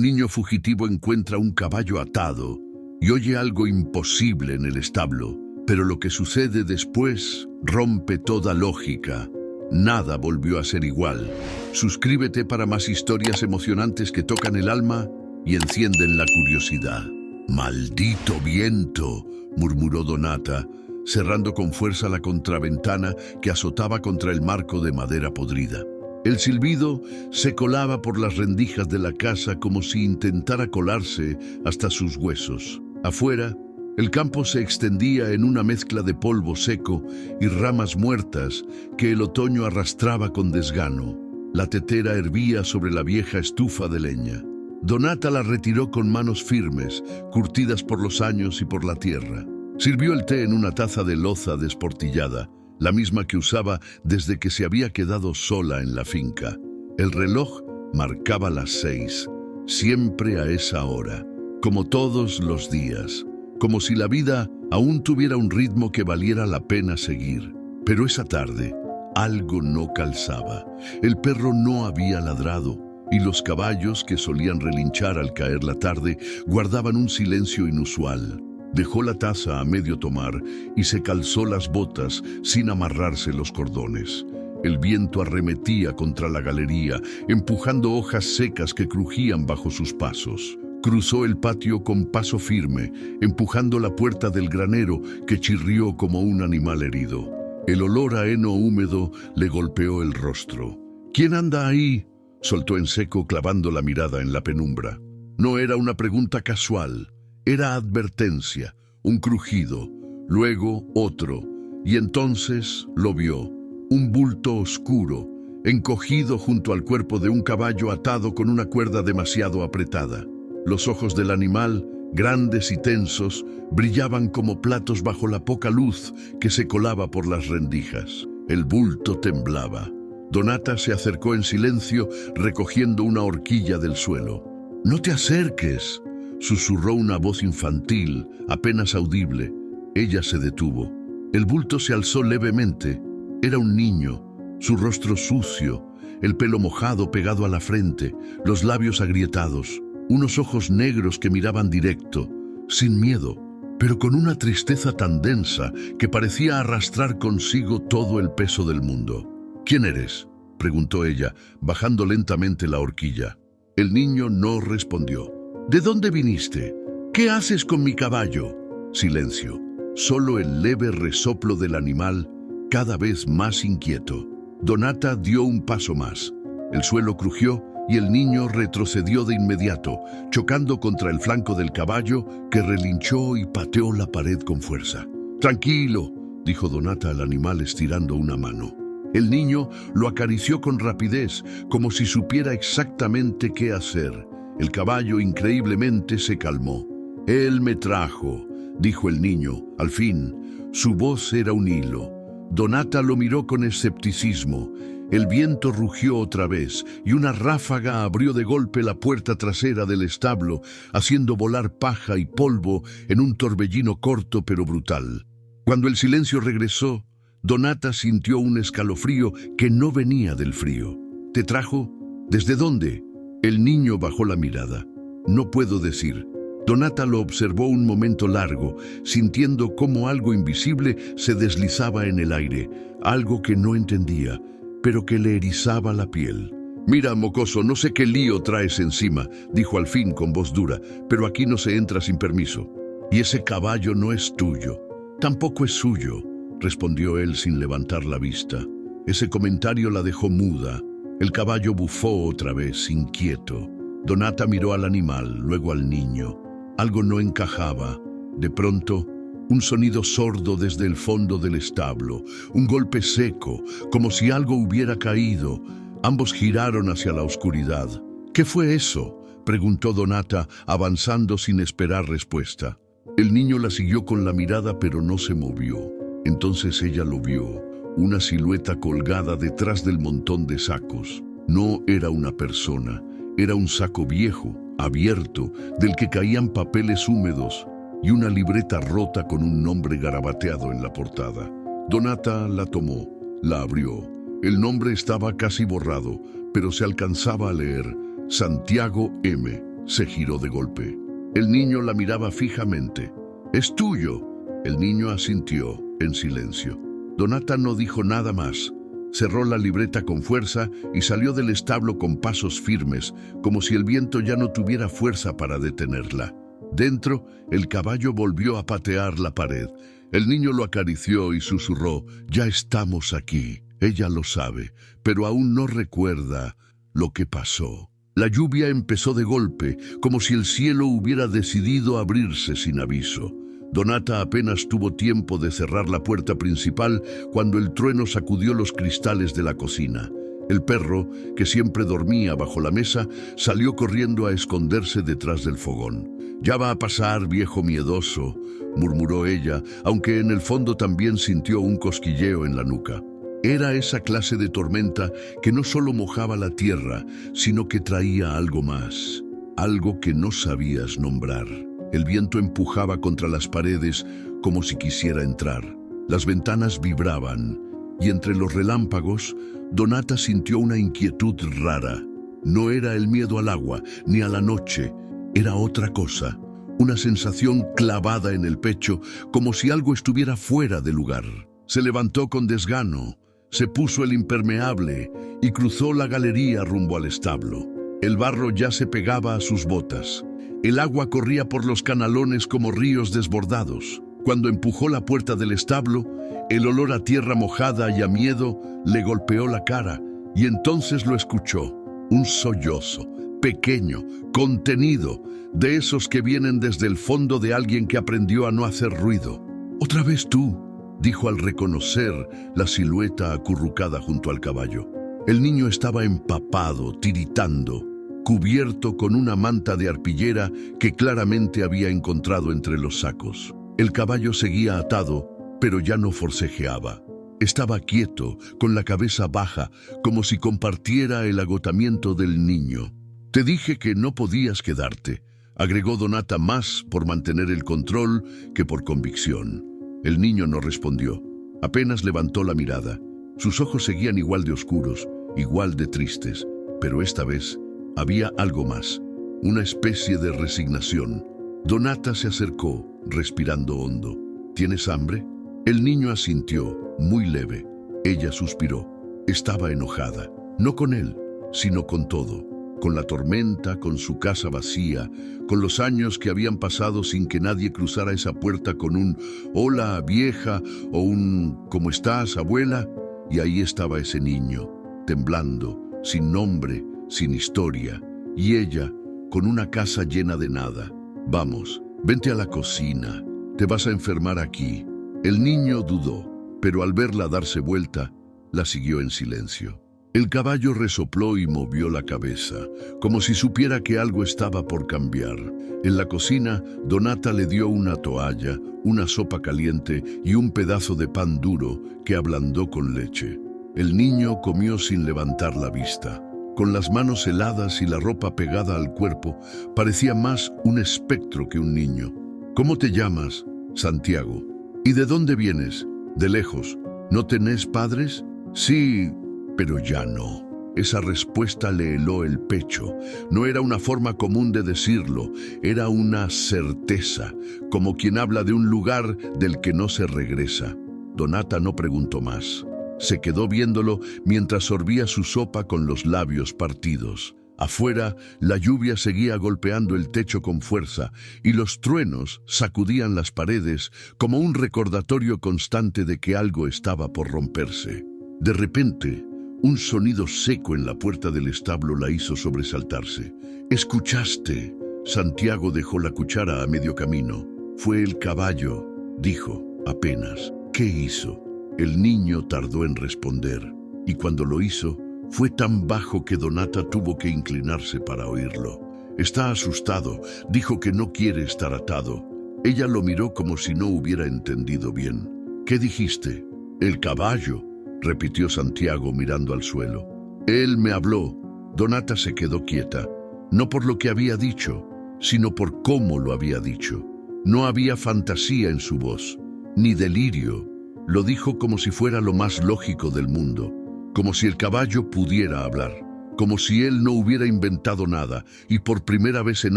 Un niño fugitivo encuentra un caballo atado y oye algo imposible en el establo, pero lo que sucede después rompe toda lógica. Nada volvió a ser igual. Suscríbete para más historias emocionantes que tocan el alma y encienden la curiosidad. «Maldito viento», murmuró Donata, cerrando con fuerza la contraventana que azotaba contra el marco de madera podrida. El silbido se colaba por las rendijas de la casa como si intentara colarse hasta sus huesos. Afuera, el campo se extendía en una mezcla de polvo seco y ramas muertas que el otoño arrastraba con desgano. La tetera hervía sobre la vieja estufa de leña. Donata la retiró con manos firmes, curtidas por los años y por la tierra. Sirvió el té en una taza de loza desportillada, la misma que usaba desde que se había quedado sola en la finca. El reloj marcaba las 6, siempre a esa hora, como todos los días, como si la vida aún tuviera un ritmo que valiera la pena seguir. Pero esa tarde, algo no calzaba. El perro no había ladrado, y los caballos, que solían relinchar al caer la tarde, guardaban un silencio inusual. Dejó la taza a medio tomar y se calzó las botas sin amarrarse los cordones. El viento arremetía contra la galería, empujando hojas secas que crujían bajo sus pasos. Cruzó el patio con paso firme, empujando la puerta del granero que chirrió como un animal herido. El olor a heno húmedo le golpeó el rostro. «¿Quién anda ahí?», soltó en seco, clavando la mirada en la penumbra. No era una pregunta casual. Era advertencia, un crujido, luego otro, y entonces lo vio, un bulto oscuro, encogido junto al cuerpo de un caballo atado con una cuerda demasiado apretada. Los ojos del animal, grandes y tensos, brillaban como platos bajo la poca luz que se colaba por las rendijas. El bulto temblaba. Donata se acercó en silencio, recogiendo una horquilla del suelo. «No te acerques», susurró una voz infantil, apenas audible. Ella se detuvo. El bulto se alzó levemente. Era un niño, su rostro sucio, el pelo mojado pegado a la frente, los labios agrietados, unos ojos negros que miraban directo, sin miedo, pero con una tristeza tan densa que parecía arrastrar consigo todo el peso del mundo. «¿Quién eres?», preguntó ella, bajando lentamente la horquilla. El niño no respondió. «¿De dónde viniste? ¿Qué haces con mi caballo?». Silencio. Solo el leve resoplo del animal, cada vez más inquieto. Donata dio un paso más. El suelo crujió y el niño retrocedió de inmediato, chocando contra el flanco del caballo, que relinchó y pateó la pared con fuerza. «Tranquilo», dijo Donata al animal estirando una mano. El niño lo acarició con rapidez, como si supiera exactamente qué hacer. El caballo increíblemente se calmó. «Él me trajo», dijo el niño, al fin. Su voz era un hilo. Donata lo miró con escepticismo. El viento rugió otra vez y una ráfaga abrió de golpe la puerta trasera del establo, haciendo volar paja y polvo en un torbellino corto pero brutal. Cuando el silencio regresó, Donata sintió un escalofrío que no venía del frío. «¿Te trajo? ¿Desde dónde?». El niño bajó la mirada. «No puedo decir». Donata lo observó un momento largo, sintiendo cómo algo invisible se deslizaba en el aire, algo que no entendía, pero que le erizaba la piel. «Mira, mocoso, no sé qué lío traes encima», dijo al fin con voz dura, «pero aquí no se entra sin permiso. Y ese caballo no es tuyo». «Tampoco es suyo», respondió él sin levantar la vista. Ese comentario la dejó muda. El caballo bufó otra vez, inquieto. Donata miró al animal, luego al niño. Algo no encajaba. De pronto, un sonido sordo desde el fondo del establo, un golpe seco, como si algo hubiera caído. Ambos giraron hacia la oscuridad. «¿Qué fue eso?», preguntó Donata, avanzando sin esperar respuesta. El niño la siguió con la mirada, pero no se movió. Entonces ella lo vio, una silueta colgada detrás del montón de sacos. No era una persona, era un saco viejo, abierto, del que caían papeles húmedos y una libreta rota con un nombre garabateado en la portada. Donata la tomó, la abrió. El nombre estaba casi borrado, pero se alcanzaba a leer: Santiago M. Se giró de golpe. El niño la miraba fijamente. «Es tuyo». El niño asintió en silencio. Donata no dijo nada más. Cerró la libreta con fuerza y salió del establo con pasos firmes, como si el viento ya no tuviera fuerza para detenerla. Dentro, el caballo volvió a patear la pared. El niño lo acarició y susurró: «Ya estamos aquí». Ella lo sabe, pero aún no recuerda lo que pasó. La lluvia empezó de golpe, como si el cielo hubiera decidido abrirse sin aviso. Donata apenas tuvo tiempo de cerrar la puerta principal cuando el trueno sacudió los cristales de la cocina. El perro, que siempre dormía bajo la mesa, salió corriendo a esconderse detrás del fogón. «Ya va a pasar, viejo miedoso», murmuró ella, aunque en el fondo también sintió un cosquilleo en la nuca. Era esa clase de tormenta que no solo mojaba la tierra, sino que traía algo más, algo que no sabías nombrar. El viento empujaba contra las paredes como si quisiera entrar. Las ventanas vibraban, y entre los relámpagos, Donata sintió una inquietud rara. No era el miedo al agua, ni a la noche, era otra cosa. Una sensación clavada en el pecho, como si algo estuviera fuera de lugar. Se levantó con desgano, se puso el impermeable y cruzó la galería rumbo al establo. El barro ya se pegaba a sus botas. El agua corría por los canalones como ríos desbordados. Cuando empujó la puerta del establo, el olor a tierra mojada y a miedo le golpeó la cara, y entonces lo escuchó. Un sollozo, pequeño, contenido, de esos que vienen desde el fondo de alguien que aprendió a no hacer ruido. «Otra vez tú», dijo al reconocer la silueta acurrucada junto al caballo. El niño estaba empapado, tiritando, cubierto con una manta de arpillera que claramente había encontrado entre los sacos. El caballo seguía atado, pero ya no forcejeaba. Estaba quieto, con la cabeza baja, como si compartiera el agotamiento del niño. «Te dije que no podías quedarte», agregó Donata, más por mantener el control que por convicción. El niño no respondió. Apenas levantó la mirada. Sus ojos seguían igual de oscuros, igual de tristes, pero esta vez había algo más, una especie de resignación. Donata se acercó, respirando hondo. «¿Tienes hambre?». El niño asintió, muy leve. Ella suspiró. Estaba enojada, no con él, sino con todo. Con la tormenta, con su casa vacía, con los años que habían pasado sin que nadie cruzara esa puerta con un «hola, vieja» o un «¿cómo estás, abuela?». Y ahí estaba ese niño, temblando, sin nombre, sin historia, y ella, con una casa llena de nada. «Vamos, vente a la cocina, te vas a enfermar aquí». El niño dudó, pero al verla darse vuelta, la siguió en silencio. El caballo resopló y movió la cabeza, como si supiera que algo estaba por cambiar. En la cocina, Donata le dio una toalla, una sopa caliente y un pedazo de pan duro que ablandó con leche. El niño comió sin levantar la vista. Con las manos heladas y la ropa pegada al cuerpo, parecía más un espectro que un niño. «¿Cómo te llamas?». «Santiago». «¿Y de dónde vienes?». «De lejos». «¿No tenés padres?». «Sí, pero ya no». Esa respuesta le heló el pecho. No era una forma común de decirlo, era una certeza, como quien habla de un lugar del que no se regresa. Donata no preguntó más. Se quedó viéndolo mientras sorbía su sopa con los labios partidos. Afuera, la lluvia seguía golpeando el techo con fuerza y los truenos sacudían las paredes como un recordatorio constante de que algo estaba por romperse. De repente, un sonido seco en la puerta del establo la hizo sobresaltarse. «¿Escuchaste?». Santiago dejó la cuchara a medio camino. «Fue el caballo», dijo, apenas. «¿Qué hizo?». El niño tardó en responder, y cuando lo hizo, fue tan bajo que Donata tuvo que inclinarse para oírlo. «Está asustado, dijo que no quiere estar atado». Ella lo miró como si no hubiera entendido bien. «¿Qué dijiste?». «El caballo», repitió Santiago mirando al suelo. «Él me habló». Donata se quedó quieta, no por lo que había dicho, sino por cómo lo había dicho. No había fantasía en su voz, ni delirio. Lo dijo como si fuera lo más lógico del mundo, como si el caballo pudiera hablar, como si él no hubiera inventado nada, y por primera vez en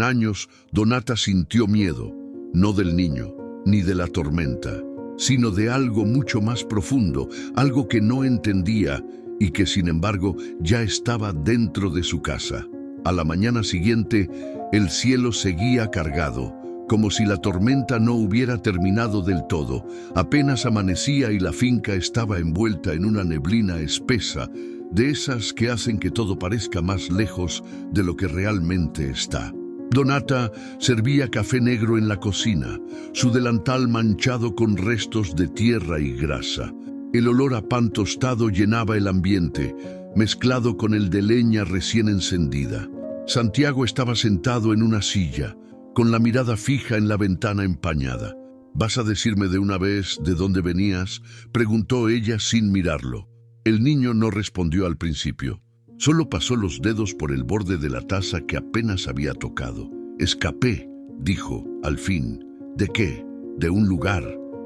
años, Donata sintió miedo, no del niño, ni de la tormenta, sino de algo mucho más profundo, algo que no entendía y que sin embargo ya estaba dentro de su casa. A la mañana siguiente, el cielo seguía cargado, como si la tormenta no hubiera terminado del todo. Apenas amanecía y la finca estaba envuelta en una neblina espesa, de esas que hacen que todo parezca más lejos de lo que realmente está. Donata servía café negro en la cocina, su delantal manchado con restos de tierra y grasa. El olor a pan tostado llenaba el ambiente, mezclado con el de leña recién encendida. Santiago estaba sentado en una silla, con la mirada fija en la ventana empañada. «¿Vas a decirme de una vez de dónde venías?», preguntó ella sin mirarlo. El niño no respondió al principio. Solo pasó los dedos por el borde de la taza que apenas había tocado. «Escapé», dijo, al fin. «¿De qué?». «De un lugar».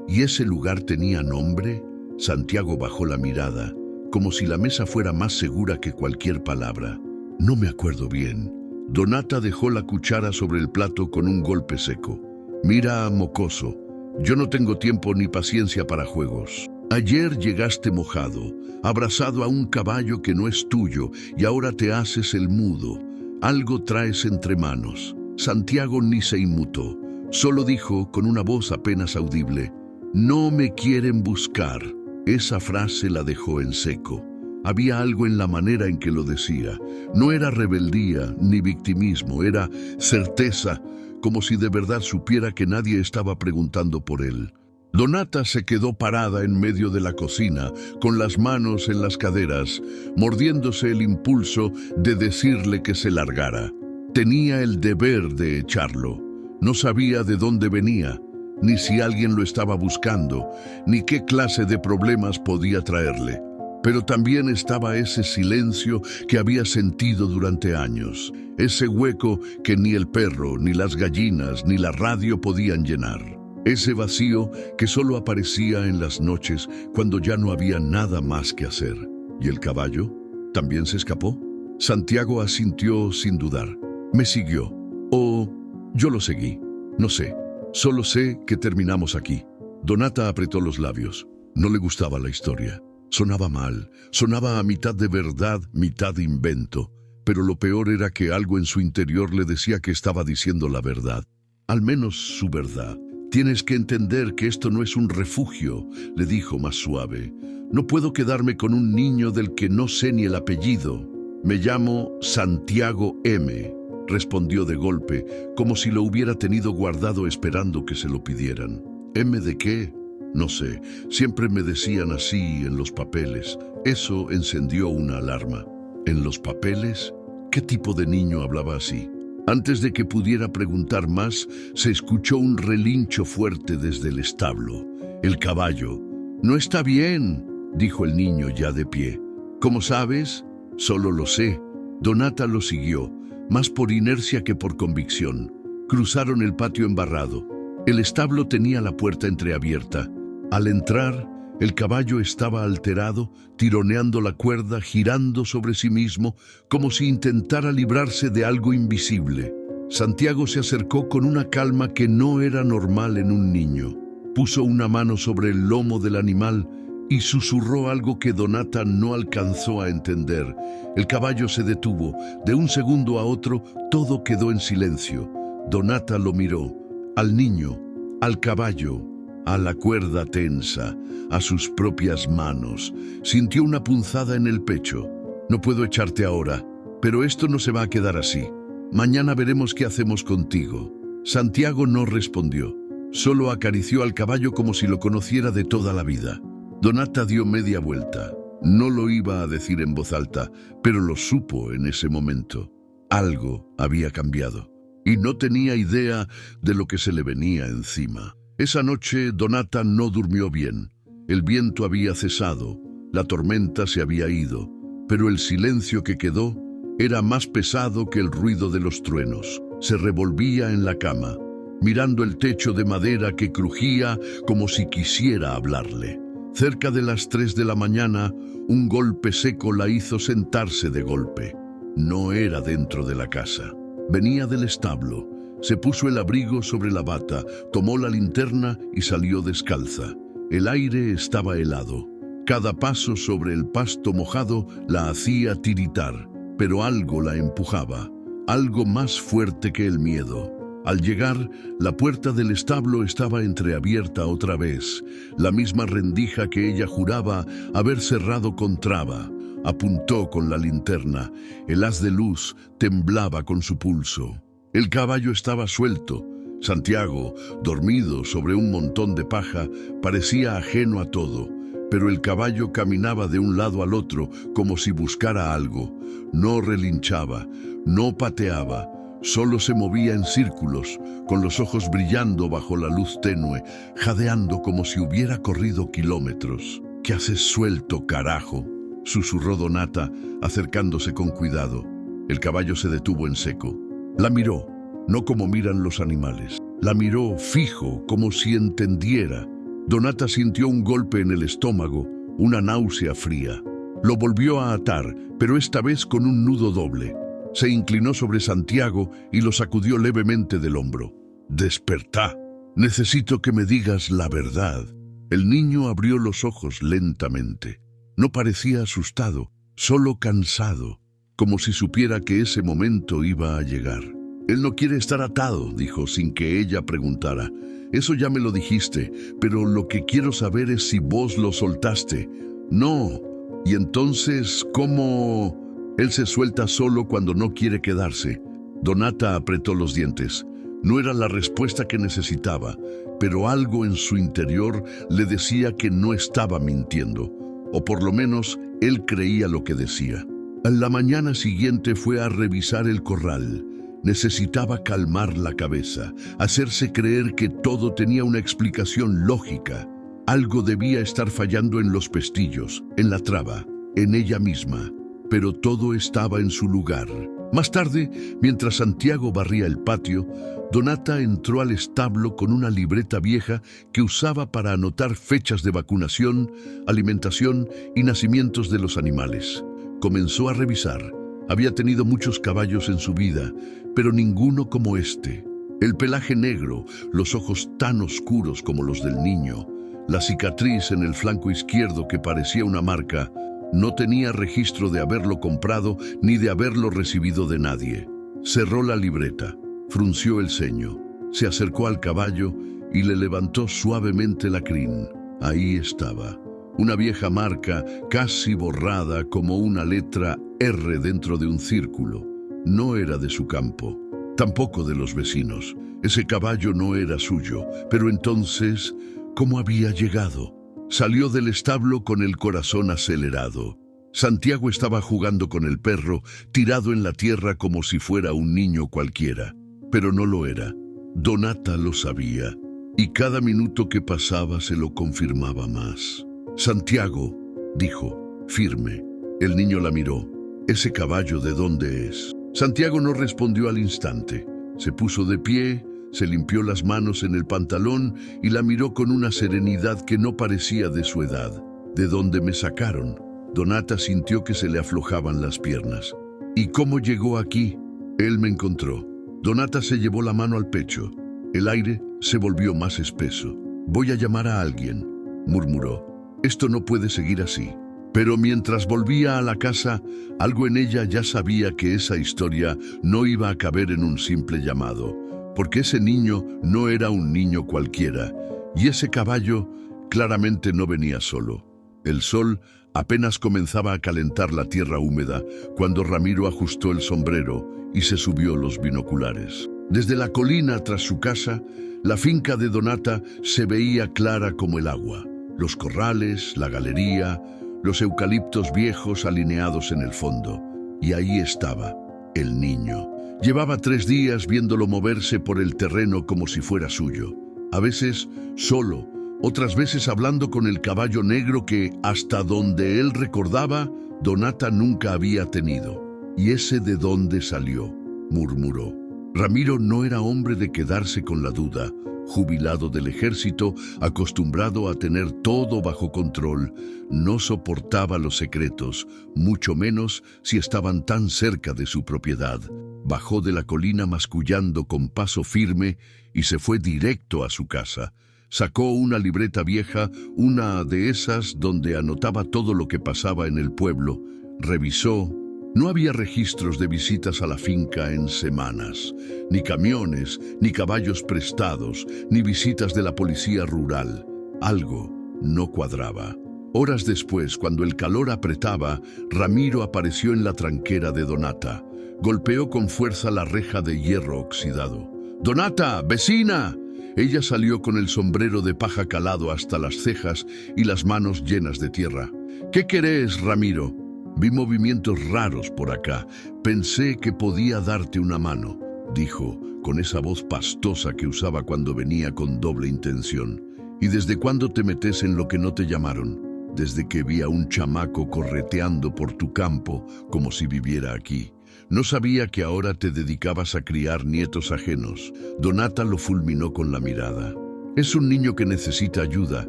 ¿Y ese lugar tenía nombre?». Santiago bajó la mirada, como si la mesa fuera más segura que cualquier palabra. «No me acuerdo bien». Donata dejó la cuchara sobre el plato con un golpe seco. «Mira, mocoso, yo no tengo tiempo ni paciencia para juegos. Ayer llegaste mojado, abrazado a un caballo que no es tuyo, y ahora te haces el mudo. Algo traes entre manos». Santiago ni se inmutó, solo dijo con una voz apenas audible: «No me quieren buscar». Esa frase la dejó en seco. Había algo en la manera en que lo decía. No era rebeldía ni victimismo, era certeza, como si de verdad supiera que nadie estaba preguntando por él. Donata se quedó parada en medio de la cocina, con las manos en las caderas, mordiéndose el impulso de decirle que se largara. Tenía el deber de echarlo. No sabía de dónde venía, ni si alguien lo estaba buscando, ni qué clase de problemas podía traerle. Pero también estaba ese silencio que había sentido durante años, ese hueco que ni el perro, ni las gallinas, ni la radio podían llenar. Ese vacío que solo aparecía en las noches cuando ya no había nada más que hacer. ¿Y el caballo? ¿También se escapó? Santiago asintió sin dudar. «Me siguió. O yo lo seguí. No sé. Solo sé que terminamos aquí». Donata apretó los labios. No le gustaba la historia. Sonaba mal, sonaba a mitad de verdad, mitad de invento, pero lo peor era que algo en su interior le decía que estaba diciendo la verdad, al menos su verdad. «Tienes que entender que esto no es un refugio», le dijo más suave. «No puedo quedarme con un niño del que no sé ni el apellido». «Me llamo Santiago M», respondió de golpe, como si lo hubiera tenido guardado esperando que se lo pidieran. «¿M de qué?». «No sé, siempre me decían así en los papeles». Eso encendió una alarma. ¿En los papeles? ¿Qué tipo de niño hablaba así? Antes de que pudiera preguntar más, se escuchó un relincho fuerte desde el establo. El caballo. «No está bien», dijo el niño ya de pie. «¿Cómo sabes?». «Solo lo sé». Donata lo siguió, más por inercia que por convicción. Cruzaron el patio embarrado. El establo tenía la puerta entreabierta. Al entrar, el caballo estaba alterado, tironeando la cuerda, girando sobre sí mismo, como si intentara librarse de algo invisible. Santiago se acercó con una calma que no era normal en un niño. Puso una mano sobre el lomo del animal y susurró algo que Donata no alcanzó a entender. El caballo se detuvo. De un segundo a otro, todo quedó en silencio. Donata lo miró, al niño, al caballo, a la cuerda tensa, a sus propias manos. Sintió una punzada en el pecho. «No puedo echarte ahora, pero esto no se va a quedar así. Mañana veremos qué hacemos contigo». Santiago no respondió. Solo acarició al caballo como si lo conociera de toda la vida. Donata dio media vuelta. No lo iba a decir en voz alta, pero lo supo en ese momento. Algo había cambiado, y no tenía idea de lo que se le venía encima. Esa noche Donata no durmió bien. El viento había cesado, la tormenta se había ido, pero el silencio que quedó era más pesado que el ruido de los truenos. Se revolvía en la cama, mirando el techo de madera que crujía como si quisiera hablarle. Cerca de las 3 de la mañana, un golpe seco la hizo sentarse de golpe. No era dentro de la casa. Venía del establo. Se puso el abrigo sobre la bata, tomó la linterna y salió descalza. El aire estaba helado. Cada paso sobre el pasto mojado la hacía tiritar, pero algo la empujaba, algo más fuerte que el miedo. Al llegar, la puerta del establo estaba entreabierta otra vez, la misma rendija que ella juraba haber cerrado con traba. Apuntó con la linterna. El haz de luz temblaba con su pulso. El caballo estaba suelto. Santiago, dormido sobre un montón de paja, parecía ajeno a todo, pero el caballo caminaba de un lado al otro como si buscara algo. No relinchaba, no pateaba, solo se movía en círculos, con los ojos brillando bajo la luz tenue, jadeando como si hubiera corrido kilómetros. «¿Qué haces suelto, carajo?», susurró Donata, acercándose con cuidado. El caballo se detuvo en seco. La miró, no como miran los animales. La miró fijo, como si entendiera. Donata sintió un golpe en el estómago, una náusea fría. Lo volvió a atar, pero esta vez con un nudo doble. Se inclinó sobre Santiago y lo sacudió levemente del hombro. «Despertá. Necesito que me digas la verdad». El niño abrió los ojos lentamente. No parecía asustado, solo cansado, como si supiera que ese momento iba a llegar. «Él no quiere estar atado», dijo sin que ella preguntara. «Eso ya me lo dijiste, pero lo que quiero saber es si vos lo soltaste». «No». «¿Y entonces cómo?» «Él se suelta solo cuando no quiere quedarse». Donata apretó los dientes. No era la respuesta que necesitaba, pero algo en su interior le decía que no estaba mintiendo, o por lo menos él creía lo que decía. A la mañana siguiente fue a revisar el corral. Necesitaba calmar la cabeza, hacerse creer que todo tenía una explicación lógica. Algo debía estar fallando en los pestillos, en la traba, en ella misma, pero todo estaba en su lugar. Más tarde, mientras Santiago barría el patio, Donata entró al establo con una libreta vieja que usaba para anotar fechas de vacunación, alimentación y nacimientos de los animales. Comenzó a revisar. Había tenido muchos caballos en su vida, pero ninguno como este. El pelaje negro, los ojos tan oscuros como los del niño, la cicatriz en el flanco izquierdo que parecía una marca. No tenía registro de haberlo comprado ni de haberlo recibido de nadie. Cerró la libreta, frunció el ceño, se acercó al caballo y le levantó suavemente la crin. Ahí estaba. Una vieja marca, casi borrada como una letra R dentro de un círculo. No era de su campo, tampoco de los vecinos. Ese caballo no era suyo, pero entonces, ¿cómo había llegado? Salió del establo con el corazón acelerado. Santiago estaba jugando con el perro, tirado en la tierra como si fuera un niño cualquiera. Pero no lo era. Donata lo sabía, y cada minuto que pasaba se lo confirmaba más. «Santiago», dijo, firme. El niño la miró. «¿Ese caballo de dónde es?». Santiago no respondió al instante. Se puso de pie, se limpió las manos en el pantalón y la miró con una serenidad que no parecía de su edad. «¿De dónde me sacaron?». Donata sintió que se le aflojaban las piernas. «¿Y cómo llegó aquí?». «Él me encontró». Donata se llevó la mano al pecho. El aire se volvió más espeso. «Voy a llamar a alguien», murmuró. «Esto no puede seguir así». Pero mientras volvía a la casa, algo en ella ya sabía que esa historia no iba a caber en un simple llamado, porque ese niño no era un niño cualquiera, y ese caballo claramente no venía solo. El sol apenas comenzaba a calentar la tierra húmeda cuando Ramiro ajustó el sombrero y se subió los binoculares. Desde la colina tras su casa, la finca de Donata se veía clara como el agua. Los corrales, la galería, los eucaliptos viejos alineados en el fondo. Y ahí estaba, el niño. Llevaba 3 días viéndolo moverse por el terreno como si fuera suyo. A veces solo, otras veces hablando con el caballo negro que, hasta donde él recordaba, Donata nunca había tenido. «¿Y ese de dónde salió?», murmuró. Ramiro no era hombre de quedarse con la duda. jubilado del ejército, acostumbrado a tener todo bajo control, no soportaba los secretos, mucho menos si estaban tan cerca de su propiedad. Bajó de la colina mascullando con paso firme y se fue directo a su casa. Sacó una libreta vieja, una de esas donde anotaba todo lo que pasaba en el pueblo. Revisó. No había registros de visitas a la finca en semanas, ni camiones, ni caballos prestados, ni visitas de la policía rural. Algo no cuadraba. Horas después, cuando el calor apretaba, Ramiro apareció en la tranquera de Donata. Golpeó con fuerza la reja de hierro oxidado. ¡Donata, vecina! Ella salió con el sombrero de paja calado hasta las cejas y las manos llenas de tierra. ¿Qué querés, Ramiro? Vi movimientos raros por acá. Pensé que podía darte una mano, dijo, con esa voz pastosa que usaba cuando venía con doble intención. ¿Y desde cuándo te metes en lo que no te llamaron? Desde que vi a un chamaco correteando por tu campo, como si viviera aquí. No sabía que ahora te dedicabas a criar nietos ajenos. Donata lo fulminó con la mirada. Es un niño que necesita ayuda,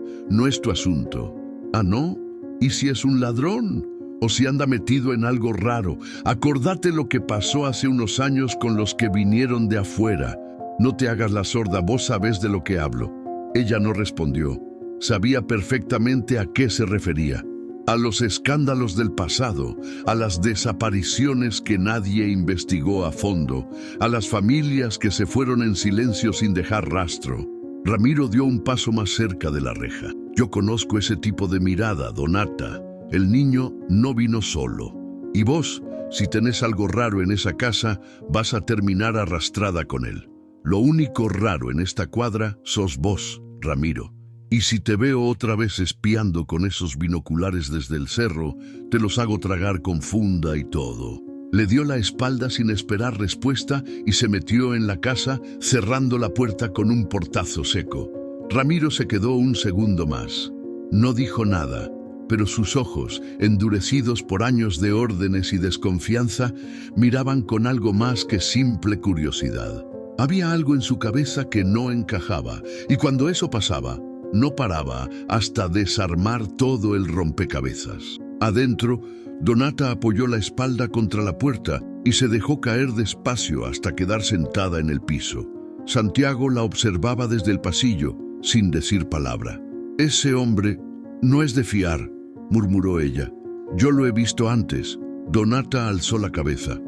no es tu asunto. ¿Ah, no? ¿Y si es un ladrón? ¿O si anda metido en algo raro? Acordate lo que pasó hace unos años con los que vinieron de afuera. No te hagas la sorda, vos sabés de lo que hablo. Ella no respondió. Sabía perfectamente a qué se refería. A los escándalos del pasado, a las desapariciones que nadie investigó a fondo, a las familias que se fueron en silencio sin dejar rastro. Ramiro dio un paso más cerca de la reja. Yo conozco ese tipo de mirada, Donata. El niño no vino solo. Y vos, si tenés algo raro en esa casa, vas a terminar arrastrada con él. Lo único raro en esta cuadra sos vos, Ramiro. Y si te veo otra vez espiando con esos binoculares desde el cerro, te los hago tragar con funda y todo. Le dio la espalda sin esperar respuesta y se metió en la casa, cerrando la puerta con un portazo seco. Ramiro se quedó un segundo más. No dijo nada, pero sus ojos, endurecidos por años de órdenes y desconfianza, miraban con algo más que simple curiosidad. Había algo en su cabeza que no encajaba, y cuando eso pasaba, no paraba hasta desarmar todo el rompecabezas. Adentro, Donata apoyó la espalda contra la puerta y se dejó caer despacio hasta quedar sentada en el piso. Santiago la observaba desde el pasillo, sin decir palabra. «Ese hombre no es de fiar», murmuró ella. «Yo lo he visto antes». Donata alzó la cabeza.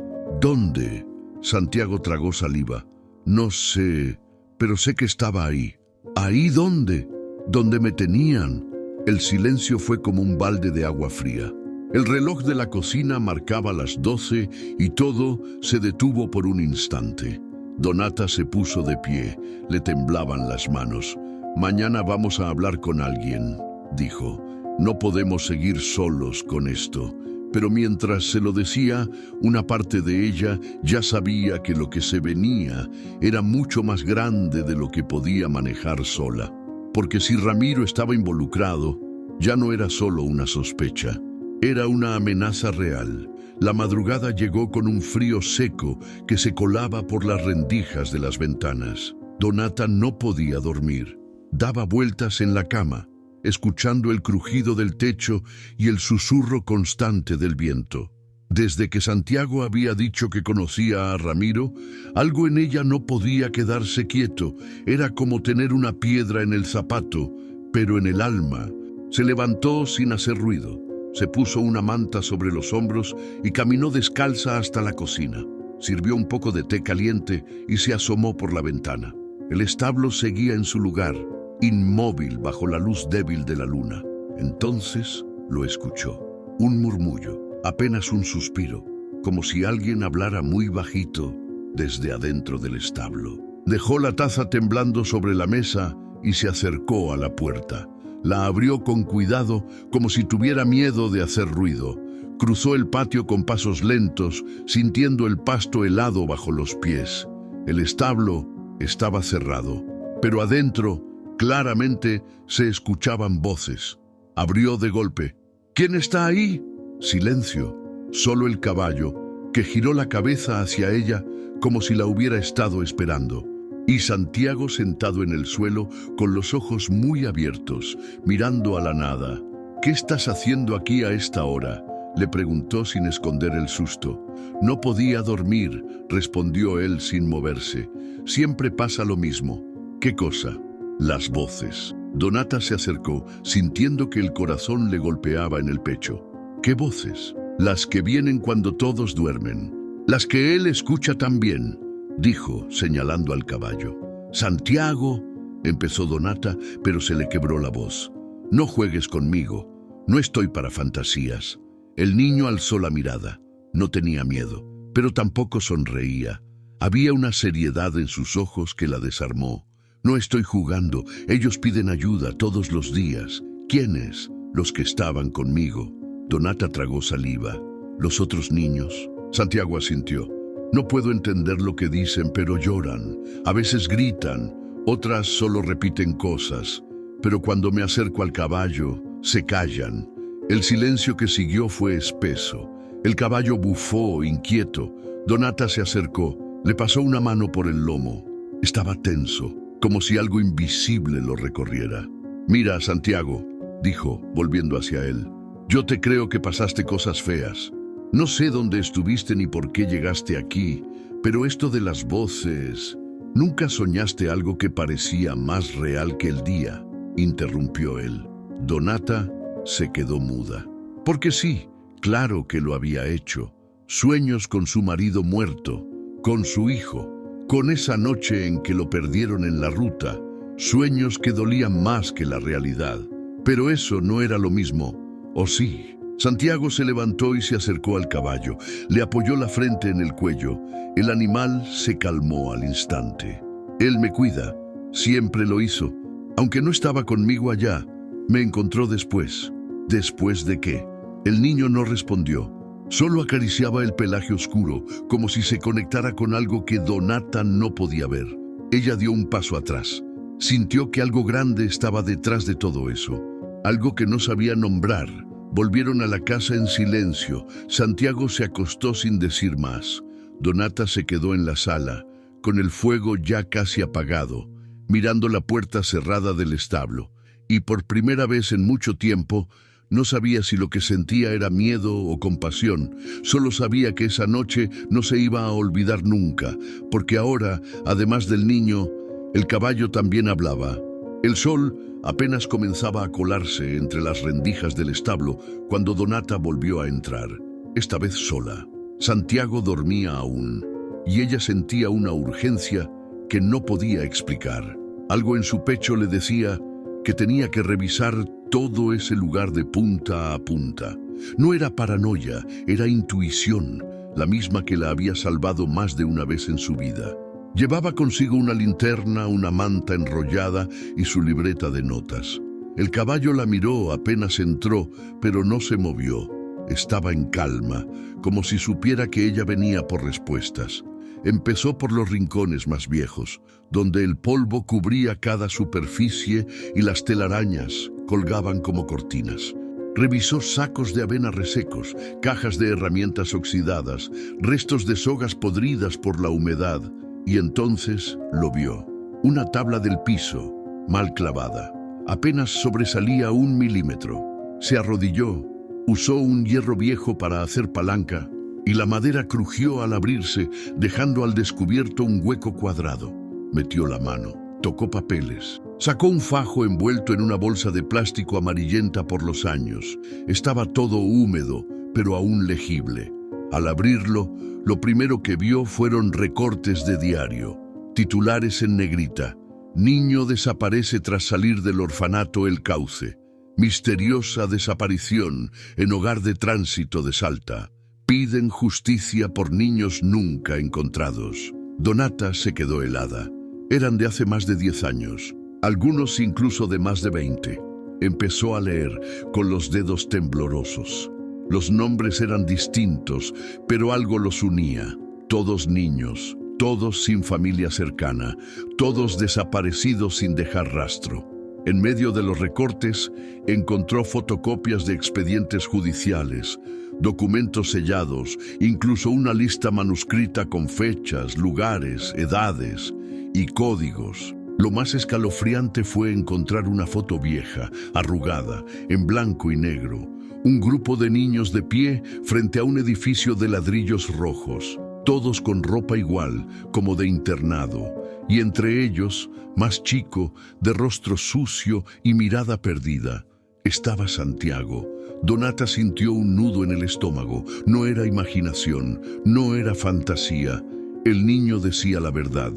«¿Dónde?» Santiago tragó saliva. «No sé, pero sé que estaba ahí». «¿Ahí dónde?» «Donde me tenían». El silencio fue como un balde de agua fría. El reloj de la cocina marcaba las 12 y todo se detuvo por un instante. Donata se puso de pie, le temblaban las manos. «Mañana vamos a hablar con alguien», dijo. «No podemos seguir solos con esto». Pero mientras se lo decía, una parte de ella ya sabía que lo que se venía era mucho más grande de lo que podía manejar sola. Porque si Ramiro estaba involucrado, ya no era solo una sospecha, era una amenaza real. La madrugada llegó con un frío seco que se colaba por las rendijas de las ventanas. Donata no podía dormir. Daba vueltas en la cama, escuchando el crujido del techo y el susurro constante del viento. Desde que Santiago había dicho que conocía a Ramiro, algo en ella no podía quedarse quieto. Era como tener una piedra en el zapato, pero en el alma. Se levantó sin hacer ruido. Se puso una manta sobre los hombros y caminó descalza hasta la cocina. Sirvió un poco de té caliente y se asomó por la ventana. El establo seguía en su lugar, inmóvil bajo la luz débil de la luna. Entonces lo escuchó. Un murmullo. Apenas un suspiro, como si alguien hablara muy bajito desde adentro del establo. Dejó la taza temblando sobre la mesa y se acercó a la puerta. La abrió con cuidado, como si tuviera miedo de hacer ruido. Cruzó el patio con pasos lentos, sintiendo el pasto helado bajo los pies. El establo estaba cerrado, pero adentro, claramente, se escuchaban voces. Abrió de golpe. «¿Quién está ahí?» Silencio, solo el caballo, que giró la cabeza hacia ella como si la hubiera estado esperando. y Santiago sentado en el suelo con los ojos muy abiertos, mirando a la nada. «¿Qué estás haciendo aquí a esta hora?», le preguntó sin esconder el susto. «No podía dormir», respondió él sin moverse. «Siempre pasa lo mismo». «¿Qué cosa?». «Las voces». Donata se acercó, sintiendo que el corazón le golpeaba en el pecho. «¿Qué voces?». «Las que vienen cuando todos duermen. Las que él escucha también», dijo, señalando al caballo. «Santiago», empezó Donata, pero se le quebró la voz. «No juegues conmigo, no estoy para fantasías». El niño alzó la mirada. No tenía miedo, pero tampoco sonreía. Había una seriedad en sus ojos que la desarmó. «No estoy jugando, ellos piden ayuda todos los días». «¿Quiénes?». «Los que estaban conmigo». Donata tragó saliva. «¿Los otros niños?». Santiago asintió. «No puedo entender lo que dicen, pero lloran. A veces gritan, otras solo repiten cosas. Pero cuando me acerco al caballo, se callan». El silencio que siguió fue espeso. El caballo bufó, inquieto. Donata se acercó, le pasó una mano por el lomo. Estaba tenso, como si algo invisible lo recorriera. «Mira, Santiago», dijo, volviendo hacia él. «Yo te creo que pasaste cosas feas. No sé dónde estuviste ni por qué llegaste aquí, pero esto de las voces... ¿Nunca soñaste algo que parecía más real que el día?», interrumpió él. Donata se quedó muda. Porque sí, claro que lo había hecho. Sueños con su marido muerto, con su hijo, con esa noche en que lo perdieron en la ruta. Sueños que dolían más que la realidad. Pero eso no era lo mismo, ¿o sí? Santiago se levantó y se acercó al caballo. Le apoyó la frente en el cuello. El animal se calmó al instante. «Él me cuida, siempre lo hizo. Aunque no estaba conmigo allá, me encontró después». «¿Después de qué?». El niño no respondió. Solo acariciaba el pelaje oscuro, como si se conectara con algo que Donata no podía ver. Ella dio un paso atrás. Sintió que algo grande estaba detrás de todo eso. Algo que no sabía nombrar. Volvieron a la casa en silencio. Santiago se acostó sin decir más. Donata se quedó en la sala, con el fuego ya casi apagado, mirando la puerta cerrada del establo. Y por primera vez en mucho tiempo, no sabía si lo que sentía era miedo o compasión. Solo sabía que esa noche no se iba a olvidar nunca, porque ahora, además del niño, el caballo también hablaba. El sol apenas comenzaba a colarse entre las rendijas del establo cuando Donata volvió a entrar, esta vez sola. Santiago dormía aún, y ella sentía una urgencia que no podía explicar. Algo en su pecho le decía que tenía que revisar todo ese lugar de punta a punta. No era paranoia, era intuición, la misma que la había salvado más de una vez en su vida. Llevaba consigo una linterna, una manta enrollada y su libreta de notas. El caballo la miró apenas entró, pero no se movió. Estaba en calma, como si supiera que ella venía por respuestas. Empezó por los rincones más viejos, donde el polvo cubría cada superficie y las telarañas colgaban como cortinas. Revisó sacos de avena resecos, cajas de herramientas oxidadas, restos de sogas podridas por la humedad, y entonces lo vio. Una tabla del piso, mal clavada. Apenas sobresalía 1 milímetro. Se arrodilló, usó un hierro viejo para hacer palanca, y la madera crujió al abrirse, dejando al descubierto un hueco cuadrado. Metió la mano, tocó papeles. Sacó un fajo envuelto en una bolsa de plástico amarillenta por los años. Estaba todo húmedo, pero aún legible. Al abrirlo, lo primero que vio fueron recortes de diario. Titulares en negrita. «Niño desaparece tras salir del orfanato El Cauce». «Misteriosa desaparición en hogar de tránsito de Salta». «Piden justicia por niños nunca encontrados». Donata se quedó helada. Eran de hace más de 10 años, algunos incluso de más de 20. Empezó a leer con los dedos temblorosos. Los nombres eran distintos, pero algo los unía. Todos niños, todos sin familia cercana, todos desaparecidos sin dejar rastro. En medio de los recortes, encontró fotocopias de expedientes judiciales, documentos sellados, incluso una lista manuscrita con fechas, lugares, edades, y códigos. Lo más escalofriante fue encontrar una foto vieja, arrugada, en blanco y negro. Un grupo de niños de pie frente a un edificio de ladrillos rojos, todos con ropa igual, como de internado. Y entre ellos, más chico, de rostro sucio y mirada perdida, estaba Santiago. Donata sintió un nudo en el estómago. No era imaginación, no era fantasía. El niño decía la verdad.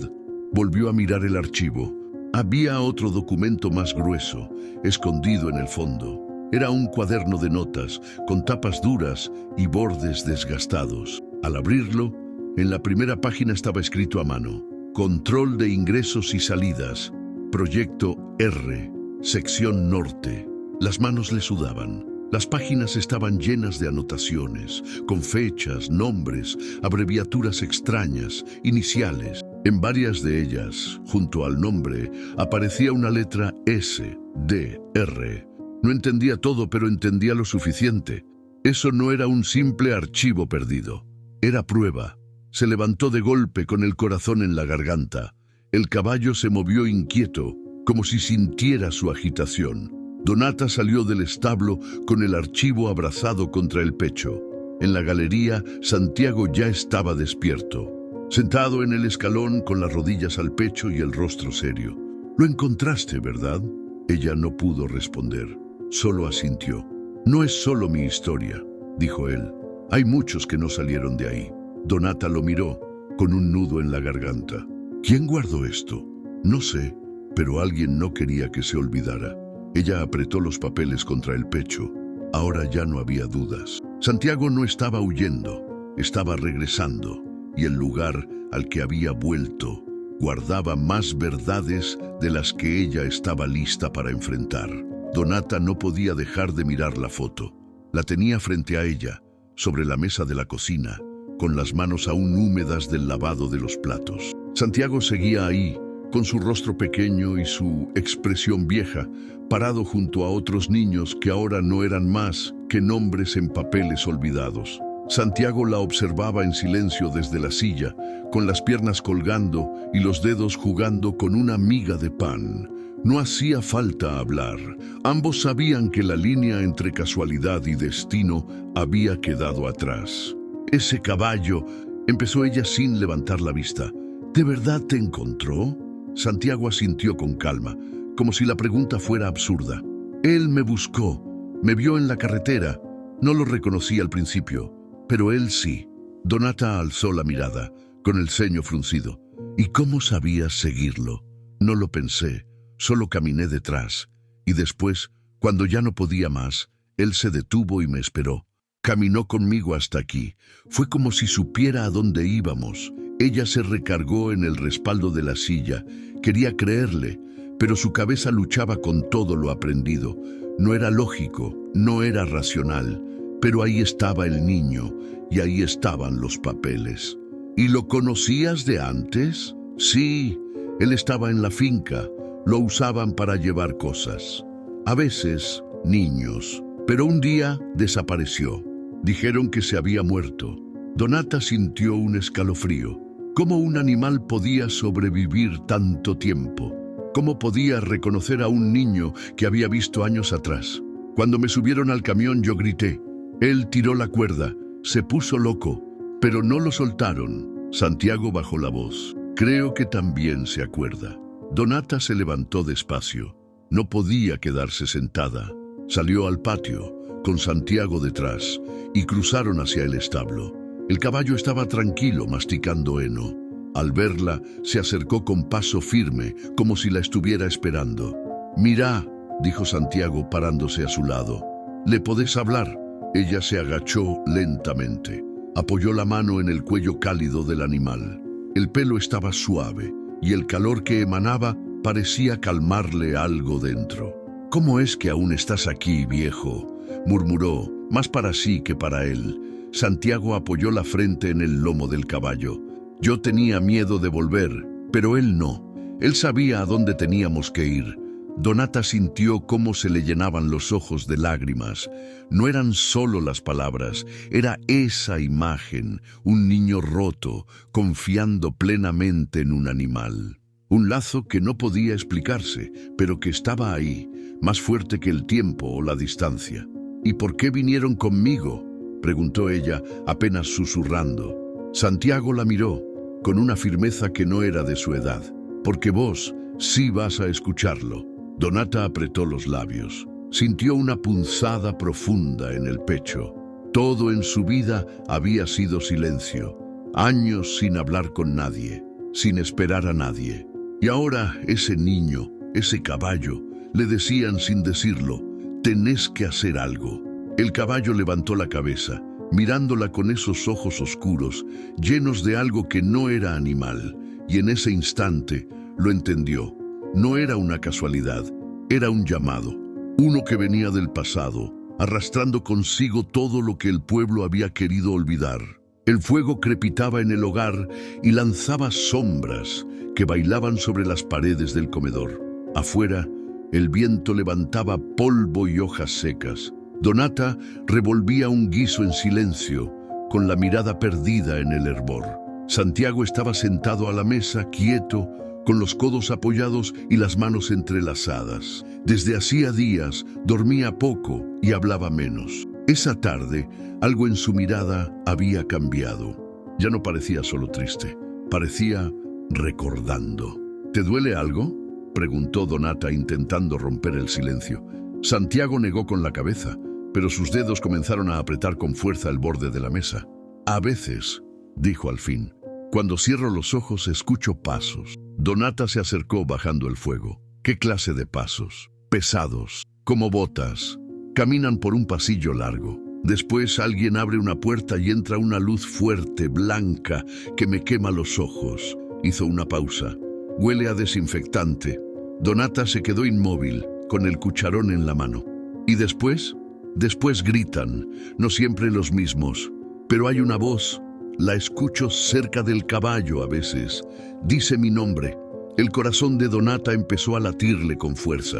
Volvió a mirar el archivo. Había otro documento más grueso, escondido en el fondo. Era un cuaderno de notas, con tapas duras y bordes desgastados. Al abrirlo, en la primera página estaba escrito a mano: Control de ingresos y salidas, Proyecto R, Sección Norte. Las manos le sudaban. Las páginas estaban llenas de anotaciones, con fechas, nombres, abreviaturas extrañas, iniciales. En varias de ellas, junto al nombre, aparecía una letra S, D, R. No entendía todo, pero entendía lo suficiente. Eso no era un simple archivo perdido. Era prueba. Se levantó de golpe con el corazón en la garganta. El caballo se movió inquieto, como si sintiera su agitación. Donata salió del establo con el archivo abrazado contra el pecho. En la galería, Santiago ya estaba despierto, sentado en el escalón con las rodillas al pecho y el rostro serio. «Lo encontraste, ¿verdad?». Ella no pudo responder, solo asintió. «No es solo mi historia», dijo él. «Hay muchos que no salieron de ahí». Donata lo miró, con un nudo en la garganta. «¿Quién guardó esto?». «No sé, pero alguien no quería que se olvidara». Ella apretó los papeles contra el pecho. Ahora ya no había dudas. Santiago no estaba huyendo, estaba regresando, y el lugar al que había vuelto guardaba más verdades de las que ella estaba lista para enfrentar. Donata no podía dejar de mirar la foto. La tenía frente a ella, sobre la mesa de la cocina, con las manos aún húmedas del lavado de los platos. Santiago seguía ahí, con su rostro pequeño y su expresión vieja, parado junto a otros niños que ahora no eran más que nombres en papeles olvidados. Santiago la observaba en silencio desde la silla, con las piernas colgando y los dedos jugando con una miga de pan. No hacía falta hablar. Ambos sabían que la línea entre casualidad y destino había quedado atrás. «Ese caballo», empezó ella sin levantar la vista. «¿De verdad te encontró?». Santiago asintió con calma, como si la pregunta fuera absurda. «Él me buscó, me vio en la carretera. No lo reconocí al principio, pero él sí». Donata alzó la mirada, con el ceño fruncido. «¿Y cómo sabías seguirlo?». «No lo pensé, solo caminé detrás. Y después, cuando ya no podía más, él se detuvo y me esperó. Caminó conmigo hasta aquí. Fue como si supiera a dónde íbamos». Ella se recargó en el respaldo de la silla. Quería creerle, pero su cabeza luchaba con todo lo aprendido. No era lógico, no era racional, pero ahí estaba el niño y ahí estaban los papeles. «¿Y lo conocías de antes?». «Sí, él estaba en la finca, lo usaban para llevar cosas. A veces, niños, pero un día desapareció. Dijeron que se había muerto». Donata sintió un escalofrío. ¿Cómo un animal podía sobrevivir tanto tiempo? ¿Cómo podía reconocer a un niño que había visto años atrás? Cuando me subieron al camión yo grité. Él tiró la cuerda, se puso loco, pero no lo soltaron. Santiago bajó la voz. «Creo que también se acuerda». Donata se levantó despacio. No podía quedarse sentada. Salió al patio, con Santiago detrás, y cruzaron hacia el establo. El caballo estaba tranquilo, masticando heno. Al verla, se acercó con paso firme, como si la estuviera esperando. «Mira», dijo Santiago parándose a su lado. «¿Le podés hablar?». Ella se agachó lentamente. Apoyó la mano en el cuello cálido del animal. El pelo estaba suave, y el calor que emanaba parecía calmarle algo dentro. «¿Cómo es que aún estás aquí, viejo?», murmuró, más para sí que para él. Santiago apoyó la frente en el lomo del caballo. «Yo tenía miedo de volver, pero él no. Él sabía a dónde teníamos que ir». Donata sintió cómo se le llenaban los ojos de lágrimas. No eran solo las palabras, era esa imagen, un niño roto, confiando plenamente en un animal. Un lazo que no podía explicarse, pero que estaba ahí, más fuerte que el tiempo o la distancia. ¿Y por qué vinieron conmigo?, preguntó ella, apenas susurrando. Santiago la miró, con una firmeza que no era de su edad. Porque vos sí vas a escucharlo. Donata apretó los labios. Sintió una punzada profunda en el pecho. Todo en su vida había sido silencio. Años sin hablar con nadie, sin esperar a nadie. Y ahora ese niño, ese caballo, le decían sin decirlo: tenés que hacer algo. El caballo levantó la cabeza, mirándola con esos ojos oscuros, llenos de algo que no era animal, y en ese instante lo entendió. No era una casualidad, era un llamado, uno que venía del pasado, arrastrando consigo todo lo que el pueblo había querido olvidar. El fuego crepitaba en el hogar y lanzaba sombras que bailaban sobre las paredes del comedor. Afuera, el viento levantaba polvo y hojas secas. Donata revolvía un guiso en silencio, con la mirada perdida en el hervor. Santiago estaba sentado a la mesa, quieto, con los codos apoyados y las manos entrelazadas. Desde hacía días dormía poco y hablaba menos. Esa tarde, algo en su mirada había cambiado. Ya no parecía solo triste, parecía recordando. ¿Te duele algo?, preguntó Donata, intentando romper el silencio. Santiago negó con la cabeza, pero sus dedos comenzaron a apretar con fuerza el borde de la mesa. A veces, dijo al fin, cuando cierro los ojos escucho pasos. Donata se acercó bajando el fuego. ¿Qué clase de pasos? Pesados, como botas. Caminan por un pasillo largo. Después alguien abre una puerta y entra una luz fuerte, blanca, que me quema los ojos. Hizo una pausa. Huele a desinfectante. Donata se quedó inmóvil, con el cucharón en la mano. ¿Y después? Después gritan, no siempre los mismos. Pero hay una voz, la escucho cerca del caballo a veces. Dice mi nombre. El corazón de Donata empezó a latirle con fuerza.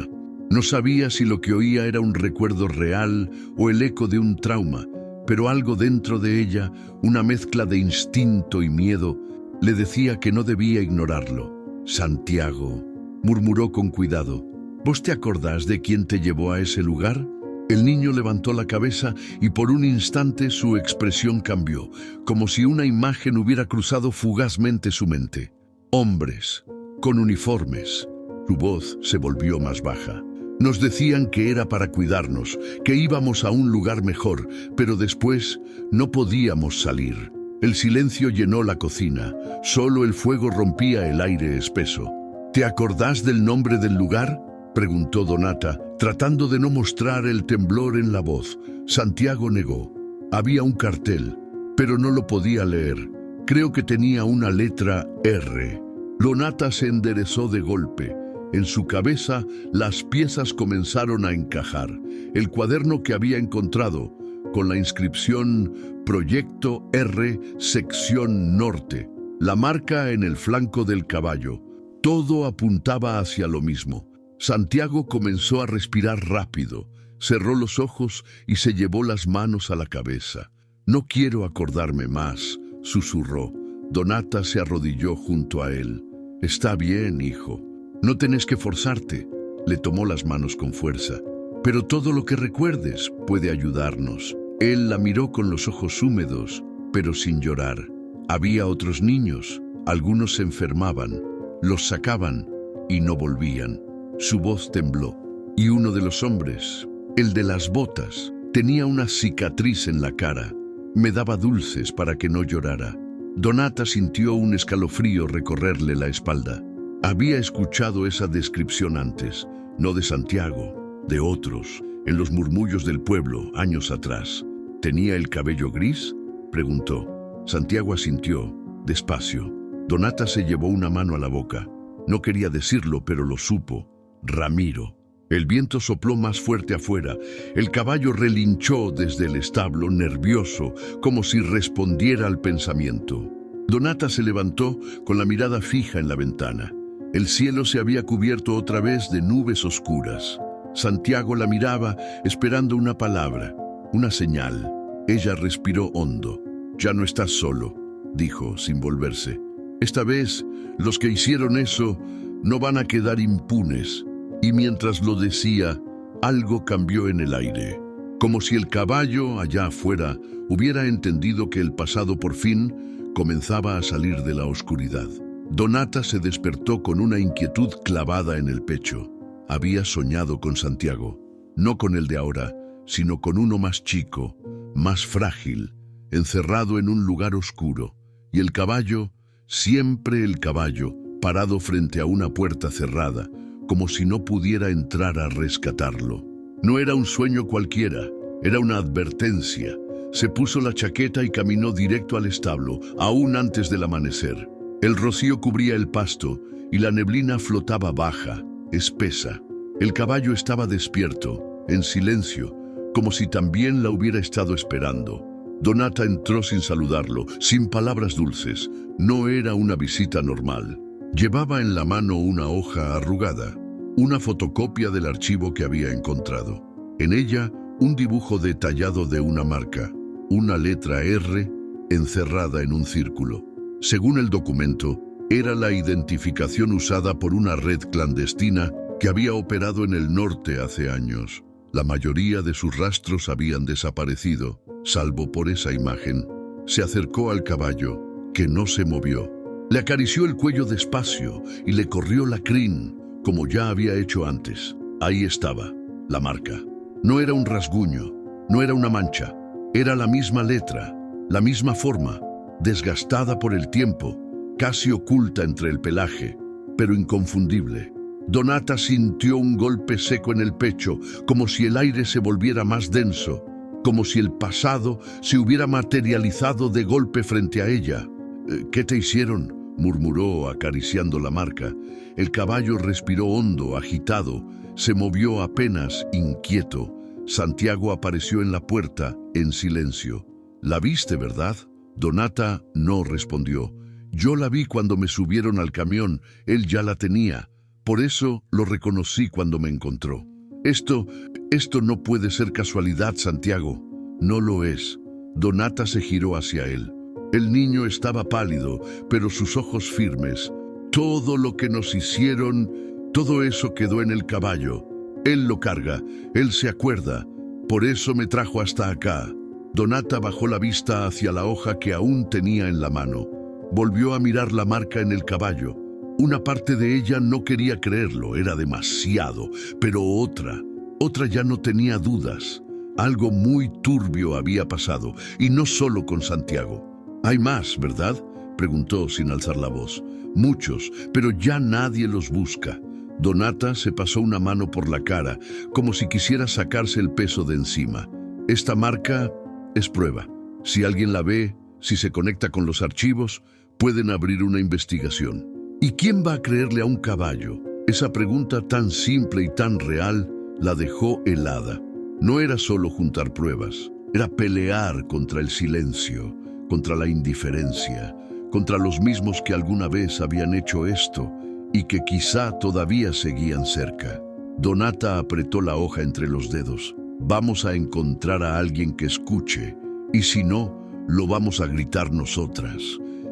No sabía si lo que oía era un recuerdo real o el eco de un trauma, pero algo dentro de ella, una mezcla de instinto y miedo, le decía que no debía ignorarlo. Santiago, murmuró con cuidado. ¿Vos te acordás de quién te llevó a ese lugar? El niño levantó la cabeza y por un instante su expresión cambió, como si una imagen hubiera cruzado fugazmente su mente. Hombres, con uniformes. Su voz se volvió más baja. Nos decían que era para cuidarnos, que íbamos a un lugar mejor, pero después no podíamos salir. El silencio llenó la cocina, solo el fuego rompía el aire espeso. ¿Te acordás del nombre del lugar?, preguntó Donata, tratando de no mostrar el temblor en la voz. Santiago negó. Había un cartel, pero no lo podía leer. Creo que tenía una letra R. Donata se enderezó de golpe. En su cabeza, las piezas comenzaron a encajar. El cuaderno que había encontrado, con la inscripción Proyecto R, Sección Norte, la marca en el flanco del caballo. Todo apuntaba hacia lo mismo. Santiago comenzó a respirar rápido, cerró los ojos y se llevó las manos a la cabeza. No quiero acordarme más, susurró. Donata se arrodilló junto a él. Está bien, hijo. No tenés que forzarte. Le tomó las manos con fuerza. Pero todo lo que recuerdes puede ayudarnos. Él la miró con los ojos húmedos, pero sin llorar. Había otros niños. Algunos se enfermaban. Los sacaban y no volvían. Su voz tembló. Y uno de los hombres, el de las botas, tenía una cicatriz en la cara. Me daba dulces para que no llorara. Donata sintió un escalofrío recorrerle la espalda. Había escuchado esa descripción antes, no de Santiago, de otros, en los murmullos del pueblo, años atrás. ¿Tenía el cabello gris?, preguntó. Santiago asintió, despacio. Donata se llevó una mano a la boca. No quería decirlo, pero lo supo. Ramiro. El viento sopló más fuerte afuera. El caballo relinchó desde el establo, nervioso, como si respondiera al pensamiento. Donata se levantó con la mirada fija en la ventana. El cielo se había cubierto otra vez de nubes oscuras. Santiago la miraba, esperando una palabra, una señal. Ella respiró hondo. Ya no estás solo, dijo sin volverse. Esta vez, los que hicieron eso no van a quedar impunes. Y mientras lo decía, algo cambió en el aire, como si el caballo allá afuera hubiera entendido que el pasado por fin comenzaba a salir de la oscuridad. Donata se despertó con una inquietud clavada en el pecho. Había soñado con Santiago, no con el de ahora, sino con uno más chico, más frágil, encerrado en un lugar oscuro, y el caballo, siempre el caballo, parado frente a una puerta cerrada, como si no pudiera entrar a rescatarlo. No era un sueño cualquiera, era una advertencia. Se puso la chaqueta y caminó directo al establo, aún antes del amanecer. El rocío cubría el pasto y la neblina flotaba baja, espesa. El caballo estaba despierto, en silencio, como si también la hubiera estado esperando. Donata entró sin saludarlo, sin palabras dulces. No era una visita normal. Llevaba en la mano una hoja arrugada, una fotocopia del archivo que había encontrado. En ella, un dibujo detallado de una marca, una letra R encerrada en un círculo. Según el documento, era la identificación usada por una red clandestina que había operado en el norte hace años. La mayoría de sus rastros habían desaparecido, salvo por esa imagen. Se acercó al caballo, que no se movió. Le acarició el cuello despacio y le corrió la crin, como ya había hecho antes. Ahí estaba, la marca. No era un rasguño, no era una mancha. Era la misma letra, la misma forma, desgastada por el tiempo, casi oculta entre el pelaje, pero inconfundible. Donata sintió un golpe seco en el pecho, como si el aire se volviera más denso, como si el pasado se hubiera materializado de golpe frente a ella. «¿Qué te hicieron?», murmuró acariciando la marca. El caballo respiró hondo, agitado, se movió apenas, inquieto. Santiago apareció en la puerta, en silencio. «¿La viste, verdad?». Donata no respondió. «Yo la vi cuando me subieron al camión, él ya la tenía. Por eso lo reconocí cuando me encontró». Esto no puede ser casualidad, Santiago». «No lo es». Donata se giró hacia él. El niño estaba pálido, pero sus ojos firmes. «Todo lo que nos hicieron, todo eso quedó en el caballo. Él lo carga, él se acuerda. Por eso me trajo hasta acá». Donata bajó la vista hacia la hoja que aún tenía en la mano. Volvió a mirar la marca en el caballo. Una parte de ella no quería creerlo, era demasiado, pero otra ya no tenía dudas. Algo muy turbio había pasado, y no solo con Santiago. «Hay más, ¿verdad?», preguntó sin alzar la voz. «Muchos, pero ya nadie los busca». Donata se pasó una mano por la cara, como si quisiera sacarse el peso de encima. «Esta marca es prueba. Si alguien la ve, si se conecta con los archivos, pueden abrir una investigación». ¿Y quién va a creerle a un caballo? Esa pregunta tan simple y tan real la dejó helada. No era solo juntar pruebas, era pelear contra el silencio, contra la indiferencia, contra los mismos que alguna vez habían hecho esto y que quizá todavía seguían cerca. Donata apretó la hoja entre los dedos. «Vamos a encontrar a alguien que escuche, y si no, lo vamos a gritar nosotras».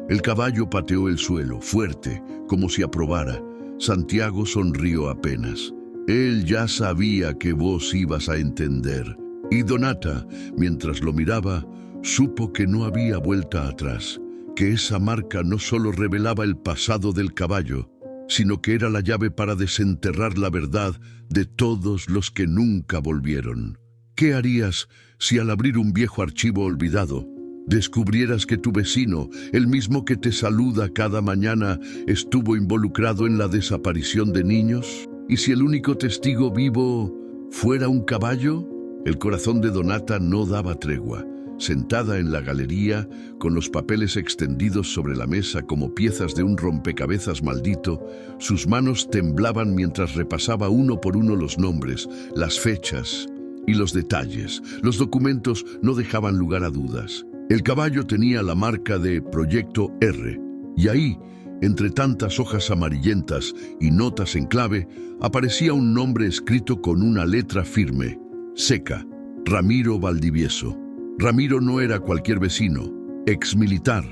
El caballo pateó el suelo, fuerte, como si aprobara. Santiago sonrió apenas. Él ya sabía que vos ibas a entender. Y Donata, mientras lo miraba, supo que no había vuelta atrás, que esa marca no solo revelaba el pasado del caballo, sino que era la llave para desenterrar la verdad de todos los que nunca volvieron. ¿Qué harías si al abrir un viejo archivo olvidado, descubrieras que tu vecino, el mismo que te saluda cada mañana, estuvo involucrado en la desaparición de niños? ¿Y si el único testigo vivo fuera un caballo? El corazón de Donata no daba tregua. Sentada en la galería, con los papeles extendidos sobre la mesa como piezas de un rompecabezas maldito, sus manos temblaban mientras repasaba uno por uno los nombres, las fechas y los detalles. Los documentos no dejaban lugar a dudas. El caballo tenía la marca de Proyecto R, y ahí, entre tantas hojas amarillentas y notas en clave, aparecía un nombre escrito con una letra firme, seca: Ramiro Valdivieso. Ramiro no era cualquier vecino, exmilitar,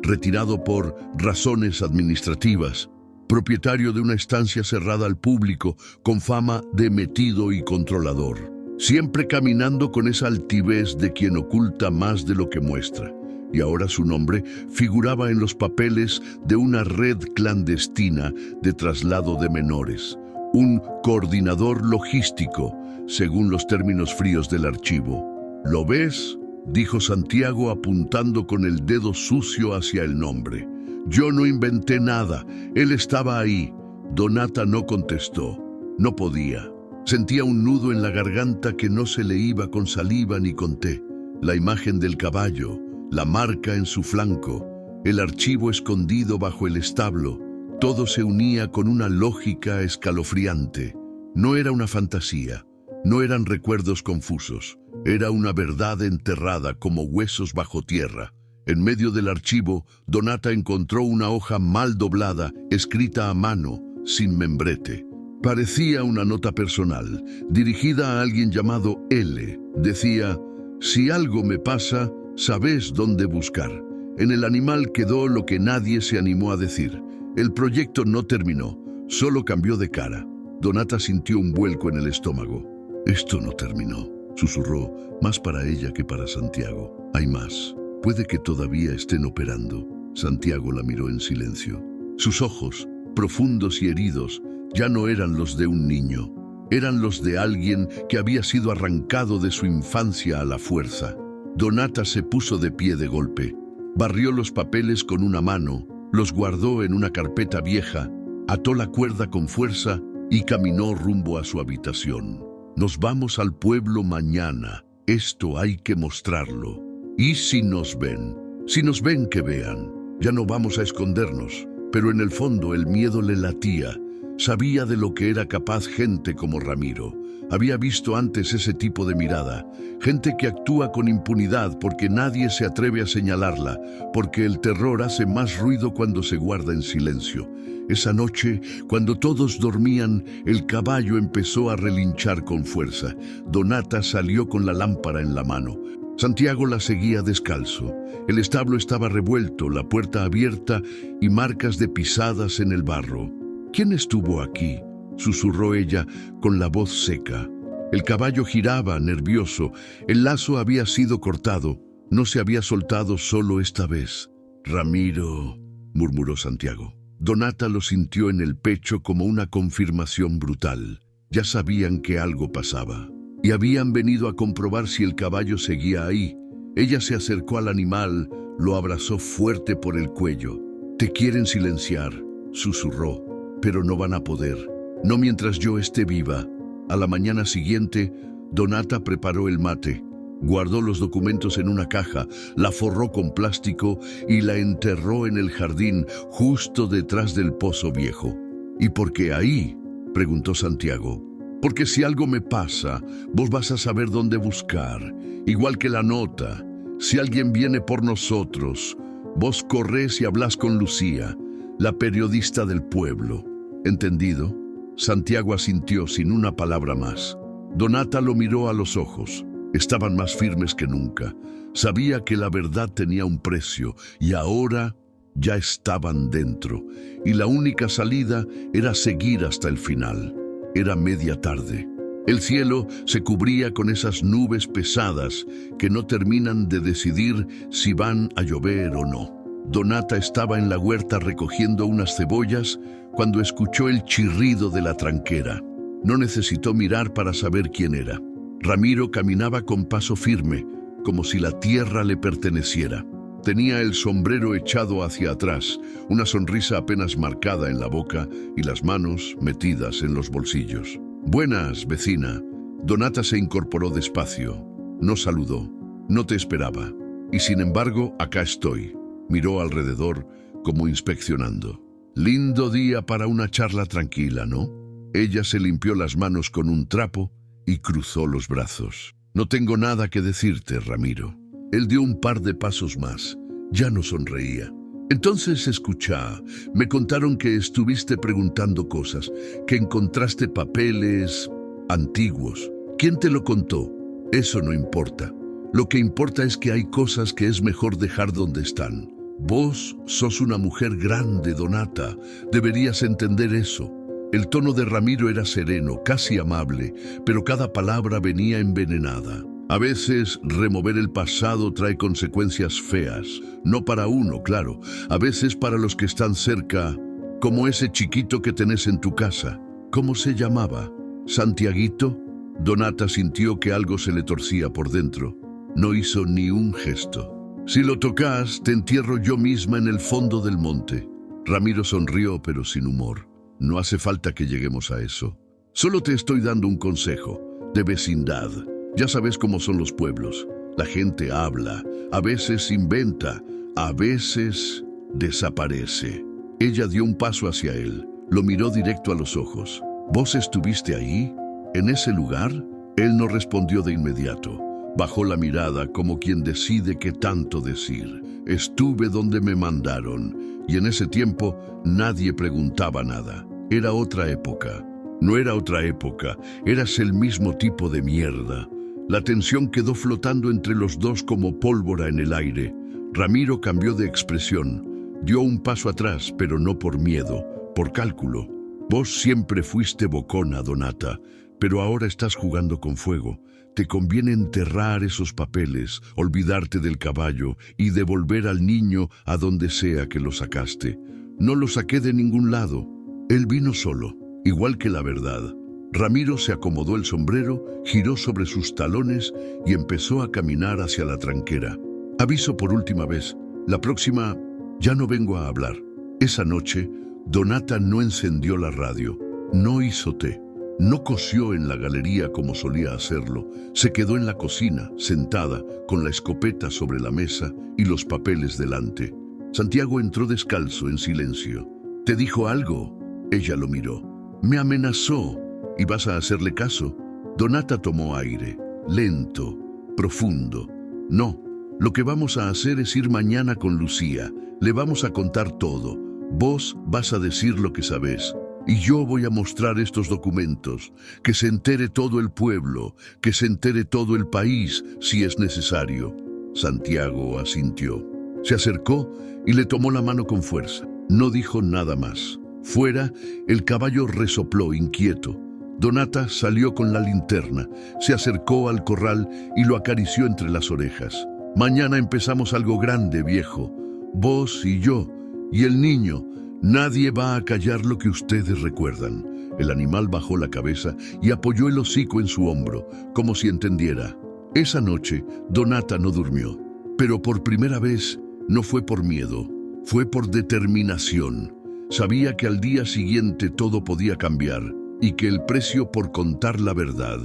retirado por razones administrativas, propietario de una estancia cerrada al público, con fama de metido y controlador, siempre caminando con esa altivez de quien oculta más de lo que muestra. Y ahora su nombre figuraba en los papeles de una red clandestina de traslado de menores, un coordinador logístico, según los términos fríos del archivo. ¿Lo ves?, dijo Santiago apuntando con el dedo sucio hacia el nombre. Yo no inventé nada, él estaba ahí. Donata no contestó. No podía. Sentía un nudo en la garganta que no se le iba con saliva ni con té. La imagen del caballo, la marca en su flanco, el archivo escondido bajo el establo, todo se unía con una lógica escalofriante. No era una fantasía, no eran recuerdos confusos, era una verdad enterrada como huesos bajo tierra. En medio del archivo, Donata encontró una hoja mal doblada, escrita a mano, sin membrete. Parecía una nota personal, dirigida a alguien llamado L. Decía: si algo me pasa, sabes dónde buscar. En el animal quedó lo que nadie se animó a decir. El proyecto no terminó, solo cambió de cara. Donata sintió un vuelco en el estómago. Esto no terminó, susurró, más para ella que para Santiago. Hay más. Puede que todavía estén operando. Santiago la miró en silencio. Sus ojos, profundos y heridos, ya no eran los de un niño. Eran los de alguien que había sido arrancado de su infancia a la fuerza. Donata se puso de pie de golpe. Barrió los papeles con una mano, los guardó en una carpeta vieja, ató la cuerda con fuerza y caminó rumbo a su habitación. Nos vamos al pueblo mañana. Esto hay que mostrarlo. ¿Y si nos ven? Si nos ven, que vean. Ya no vamos a escondernos. Pero en el fondo el miedo le latía. Sabía de lo que era capaz gente como Ramiro. Había visto antes ese tipo de mirada. Gente que actúa con impunidad porque nadie se atreve a señalarla, porque el terror hace más ruido cuando se guarda en silencio. Esa noche, cuando todos dormían, el caballo empezó a relinchar con fuerza. Donata salió con la lámpara en la mano. Santiago la seguía descalzo. El establo estaba revuelto, la puerta abierta y marcas de pisadas en el barro. ¿Quién estuvo aquí?, susurró ella con la voz seca. El caballo giraba, nervioso. El lazo había sido cortado. No se había soltado solo esta vez. Ramiro, murmuró Santiago. Donata lo sintió en el pecho como una confirmación brutal. Ya sabían que algo pasaba. Y habían venido a comprobar si el caballo seguía ahí. Ella se acercó al animal, lo abrazó fuerte por el cuello. Te quieren silenciar, susurró, pero no van a poder. No mientras yo esté viva. A la mañana siguiente, Donata preparó el mate, guardó los documentos en una caja, la forró con plástico y la enterró en el jardín justo detrás del pozo viejo. ¿Y por qué ahí?, preguntó Santiago. Porque si algo me pasa, vos vas a saber dónde buscar, igual que la nota. Si alguien viene por nosotros, vos corres y hablas con Lucía, la periodista del pueblo. ¿Entendido? Santiago asintió sin una palabra más. Donata lo miró a los ojos. Estaban más firmes que nunca. Sabía que la verdad tenía un precio y ahora ya estaban dentro. Y la única salida era seguir hasta el final. Era media tarde. El cielo se cubría con esas nubes pesadas que no terminan de decidir si van a llover o no. Donata estaba en la huerta recogiendo unas cebollas cuando escuchó el chirrido de la tranquera. No necesitó mirar para saber quién era. Ramiro caminaba con paso firme, como si la tierra le perteneciera. Tenía el sombrero echado hacia atrás, una sonrisa apenas marcada en la boca y las manos metidas en los bolsillos. «Buenas, vecina». Donata se incorporó despacio. No saludó. «No te esperaba. Y sin embargo, acá estoy». Miró alrededor, como inspeccionando. «Lindo día para una charla tranquila, ¿no?». Ella se limpió las manos con un trapo y cruzó los brazos. «No tengo nada que decirte, Ramiro». Él dio un par de pasos más. Ya no sonreía. «Entonces escucha, me contaron que estuviste preguntando cosas, que encontraste papeles antiguos. ¿Quién te lo contó? Eso no importa. Lo que importa es que hay cosas que es mejor dejar donde están. Vos sos una mujer grande, Donata. Deberías entender eso. El tono de Ramiro era sereno, casi amable, pero cada palabra venía envenenada. A veces remover el pasado trae consecuencias feas. No para uno, claro. A veces para los que están cerca, como ese chiquito que tenés en tu casa. ¿Cómo se llamaba? ¿Santiaguito? Donata sintió que algo se le torcía por dentro. No hizo ni un gesto. Si lo tocas, te entierro yo misma en el fondo del monte. Ramiro sonrió, pero sin humor. No hace falta que lleguemos a eso. Solo te estoy dando un consejo, de vecindad. Ya sabes cómo son los pueblos. La gente habla, a veces inventa, a veces desaparece. Ella dio un paso hacia él, lo miró directo a los ojos. ¿Vos estuviste ahí? ¿En ese lugar? Él no respondió de inmediato. Bajó la mirada como quien decide qué tanto decir. Estuve donde me mandaron, y en ese tiempo nadie preguntaba nada. Era otra época. No era otra época, eras el mismo tipo de mierda. La tensión quedó flotando entre los dos como pólvora en el aire. Ramiro cambió de expresión. Dio un paso atrás, pero no por miedo, por cálculo. Vos siempre fuiste bocona, Donata, pero ahora estás jugando con fuego. Te conviene enterrar esos papeles, olvidarte del caballo y devolver al niño a donde sea que lo sacaste. No lo saqué de ningún lado. Él vino solo, igual que la verdad. Ramiro se acomodó el sombrero, giró sobre sus talones y empezó a caminar hacia la tranquera. Aviso por última vez, la próxima ya no vengo a hablar. Esa noche, Donata no encendió la radio, no hizo té. No cosió en la galería como solía hacerlo. Se quedó en la cocina, sentada, con la escopeta sobre la mesa y los papeles delante. Santiago entró descalzo, en silencio. ¿Te dijo algo? Ella lo miró. Me amenazó. ¿Y vas a hacerle caso? Donata tomó aire, lento, profundo. No, lo que vamos a hacer es ir mañana con Lucía. Le vamos a contar todo. Vos vas a decir lo que sabés. Y yo voy a mostrar estos documentos, que se entere todo el pueblo, que se entere todo el país, si es necesario. Santiago asintió. Se acercó y le tomó la mano con fuerza. No dijo nada más. Fuera, el caballo resopló inquieto. Donata salió con la linterna, se acercó al corral y lo acarició entre las orejas. Mañana empezamos algo grande, viejo. Vos y yo, y el niño. Nadie va a callar lo que ustedes recuerdan. El animal bajó la cabeza y apoyó el hocico en su hombro, como si entendiera. Esa noche, Donata no durmió. Pero por primera vez, no fue por miedo, fue por determinación. Sabía que al día siguiente todo podía cambiar y que el precio por contar la verdad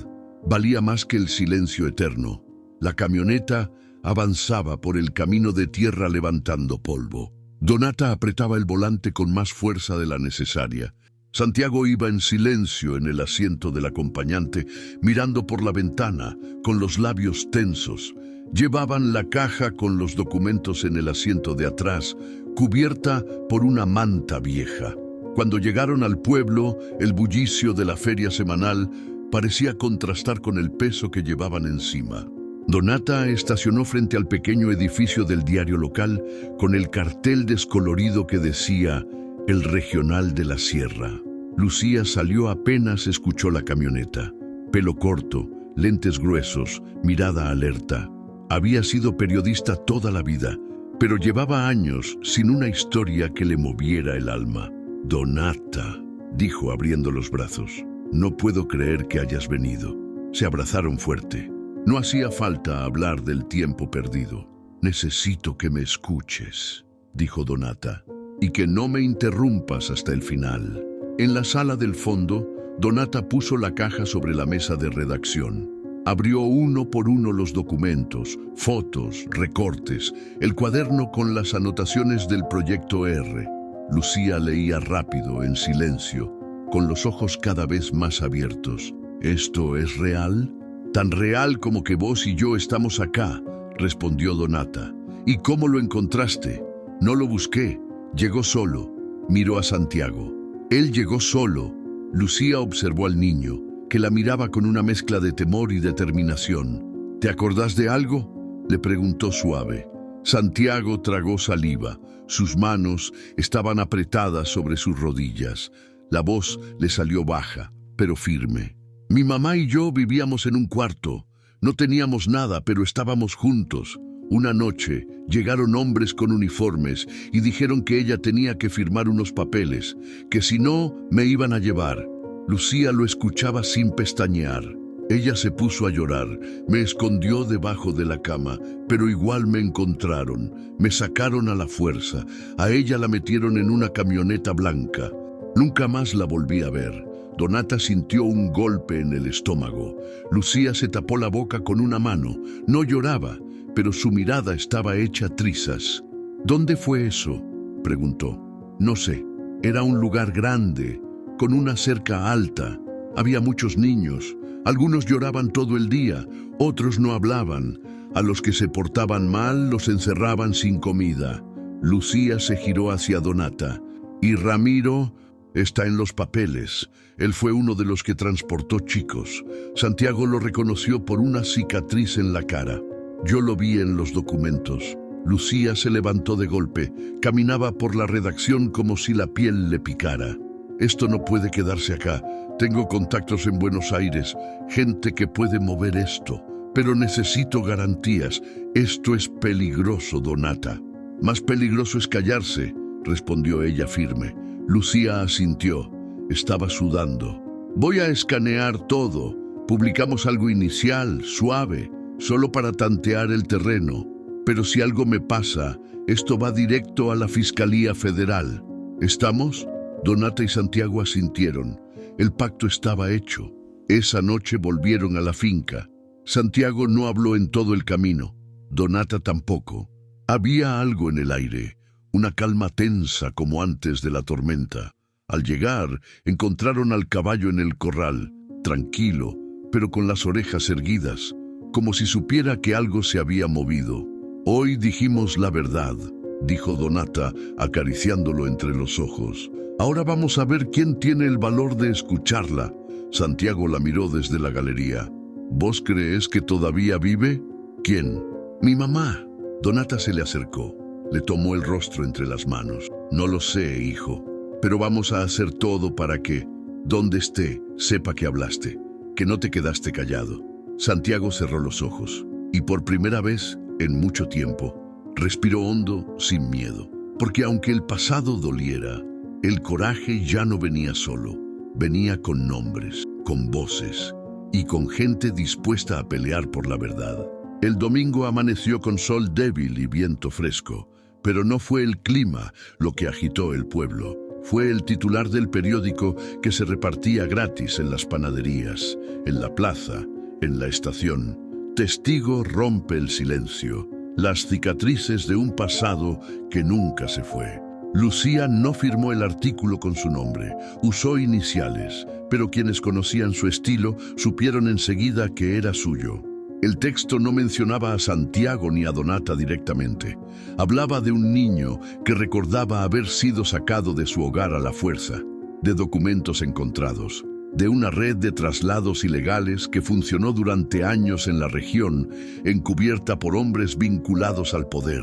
valía más que el silencio eterno. La camioneta avanzaba por el camino de tierra levantando polvo. Donata apretaba el volante con más fuerza de la necesaria. Santiago iba en silencio en el asiento del acompañante, mirando por la ventana, con los labios tensos. Llevaban la caja con los documentos en el asiento de atrás, cubierta por una manta vieja. Cuando llegaron al pueblo, el bullicio de la feria semanal parecía contrastar con el peso que llevaban encima. Donata estacionó frente al pequeño edificio del diario local con el cartel descolorido que decía «El Regional de la Sierra». Lucía salió apenas escuchó la camioneta. Pelo corto, lentes gruesos, mirada alerta. Había sido periodista toda la vida, pero llevaba años sin una historia que le moviera el alma. «Donata», dijo abriendo los brazos, «no puedo creer que hayas venido». Se abrazaron fuerte. No hacía falta hablar del tiempo perdido. «Necesito que me escuches», dijo Donata, «y que no me interrumpas hasta el final». En la sala del fondo, Donata puso la caja sobre la mesa de redacción. Abrió uno por uno los documentos, fotos, recortes, el cuaderno con las anotaciones del Proyecto R. Lucía leía rápido, en silencio, con los ojos cada vez más abiertos. «¿Esto es real?» «Tan real como que vos y yo estamos acá», respondió Donata. «¿Y cómo lo encontraste?» «No lo busqué, llegó solo». Miró a Santiago. «Él llegó solo». Lucía observó al niño, que la miraba con una mezcla de temor y determinación. «¿Te acordás de algo?», le preguntó suave. Santiago tragó saliva. Sus manos estaban apretadas sobre sus rodillas. La voz le salió baja, pero firme. Mi mamá y yo vivíamos en un cuarto. No teníamos nada, pero estábamos juntos. Una noche llegaron hombres con uniformes y dijeron que ella tenía que firmar unos papeles, que si no, me iban a llevar. Lucía lo escuchaba sin pestañear. Ella se puso a llorar, me escondió debajo de la cama, pero igual me encontraron. Me sacaron a la fuerza. A ella la metieron en una camioneta blanca. Nunca más la volví a ver. Donata sintió un golpe en el estómago. Lucía se tapó la boca con una mano. No lloraba, pero su mirada estaba hecha trizas. ¿Dónde fue eso?, preguntó. No sé. Era un lugar grande, con una cerca alta. Había muchos niños. Algunos lloraban todo el día, otros no hablaban. A los que se portaban mal los encerraban sin comida. Lucía se giró hacia Donata. Y Ramiro está en los papeles. Él fue uno de los que transportó chicos. Santiago lo reconoció por una cicatriz en la cara. Yo lo vi en los documentos. Lucía se levantó de golpe. Caminaba por la redacción como si la piel le picara. Esto no puede quedarse acá. Tengo contactos en Buenos Aires, gente que puede mover esto. Pero necesito garantías. Esto es peligroso, Donata. Más peligroso es callarse, respondió ella firme. Lucía asintió. Estaba sudando. Voy a escanear todo. Publicamos algo inicial, suave, solo para tantear el terreno. Pero si algo me pasa, esto va directo a la Fiscalía Federal. ¿Estamos? Donata y Santiago asintieron. El pacto estaba hecho. Esa noche volvieron a la finca. Santiago no habló en todo el camino. Donata tampoco. Había algo en el aire, una calma tensa como antes de la tormenta. Al llegar, encontraron al caballo en el corral, tranquilo, pero con las orejas erguidas, como si supiera que algo se había movido. Hoy dijimos la verdad, dijo Donata, acariciándolo entre los ojos. Ahora vamos a ver quién tiene el valor de escucharla. Santiago la miró desde la galería. ¿Vos crees que todavía vive? ¿Quién? Mi mamá. Donata se le acercó. Le tomó el rostro entre las manos. No lo sé, hijo, pero vamos a hacer todo para que, donde esté, sepa que hablaste, que no te quedaste callado. Santiago cerró los ojos y por primera vez en mucho tiempo respiró hondo sin miedo, porque aunque el pasado doliera, el coraje ya no venía solo, venía con nombres, con voces y con gente dispuesta a pelear por la verdad. El domingo amaneció con sol débil y viento fresco, pero no fue el clima lo que agitó el pueblo. Fue el titular del periódico que se repartía gratis en las panaderías, en la plaza, en la estación. Testigo rompe el silencio, las cicatrices de un pasado que nunca se fue. Lucía no firmó el artículo con su nombre, usó iniciales, pero quienes conocían su estilo supieron enseguida que era suyo. El texto no mencionaba a Santiago ni a Donata directamente. Hablaba de un niño que recordaba haber sido sacado de su hogar a la fuerza, de documentos encontrados, de una red de traslados ilegales que funcionó durante años en la región, encubierta por hombres vinculados al poder,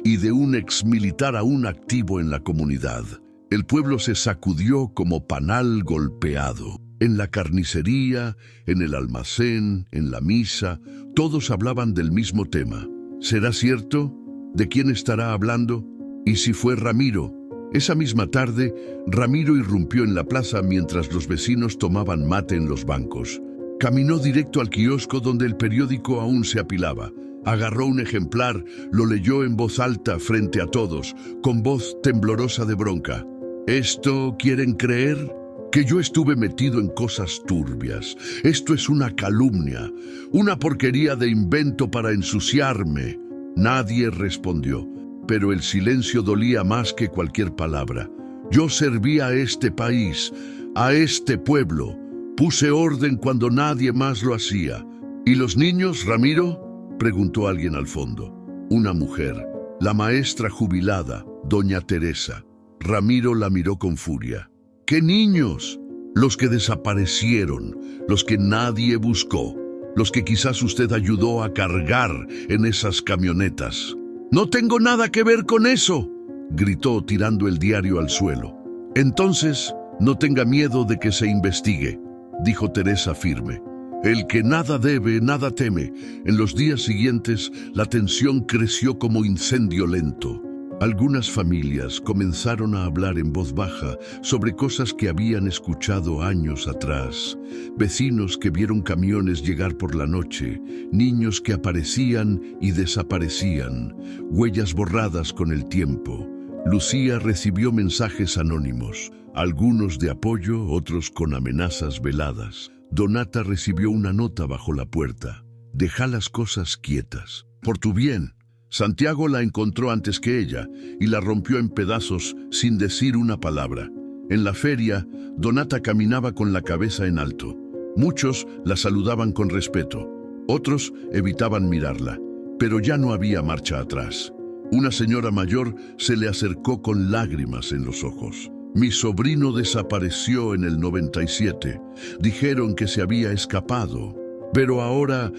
y de un exmilitar aún activo en la comunidad. El pueblo se sacudió como panal golpeado. En la carnicería, en el almacén, en la misa, todos hablaban del mismo tema. ¿Será cierto? ¿De quién estará hablando? ¿Y si fue Ramiro? Esa misma tarde, Ramiro irrumpió en la plaza mientras los vecinos tomaban mate en los bancos. Caminó directo al kiosco donde el periódico aún se apilaba. Agarró un ejemplar, lo leyó en voz alta frente a todos, con voz temblorosa de bronca. ¿Esto quieren creer? Que yo estuve metido en cosas turbias. Esto es una calumnia, una porquería de invento para ensuciarme. Nadie respondió, pero el silencio dolía más que cualquier palabra. Yo serví a este país, a este pueblo. Puse orden cuando nadie más lo hacía. ¿Y los niños, Ramiro?, preguntó alguien al fondo. Una mujer, la maestra jubilada, doña Teresa. Ramiro la miró con furia. ¿Qué niños? Los que desaparecieron, los que nadie buscó, los que quizás usted ayudó a cargar en esas camionetas. «No tengo nada que ver con eso», gritó tirando el diario al suelo. «Entonces, no tenga miedo de que se investigue», dijo Teresa firme. «El que nada debe, nada teme». En los días siguientes, la tensión creció como incendio lento. Algunas familias comenzaron a hablar en voz baja sobre cosas que habían escuchado años atrás. Vecinos que vieron camiones llegar por la noche, niños que aparecían y desaparecían, huellas borradas con el tiempo. Lucía recibió mensajes anónimos, algunos de apoyo, otros con amenazas veladas. Donata recibió una nota bajo la puerta. «Deja las cosas quietas. Por tu bien». Santiago la encontró antes que ella y la rompió en pedazos sin decir una palabra. En la feria, Donata caminaba con la cabeza en alto. Muchos la saludaban con respeto, otros evitaban mirarla, pero ya no había marcha atrás. Una señora mayor se le acercó con lágrimas en los ojos. «Mi sobrino desapareció en el 97. Dijeron que se había escapado, pero ahora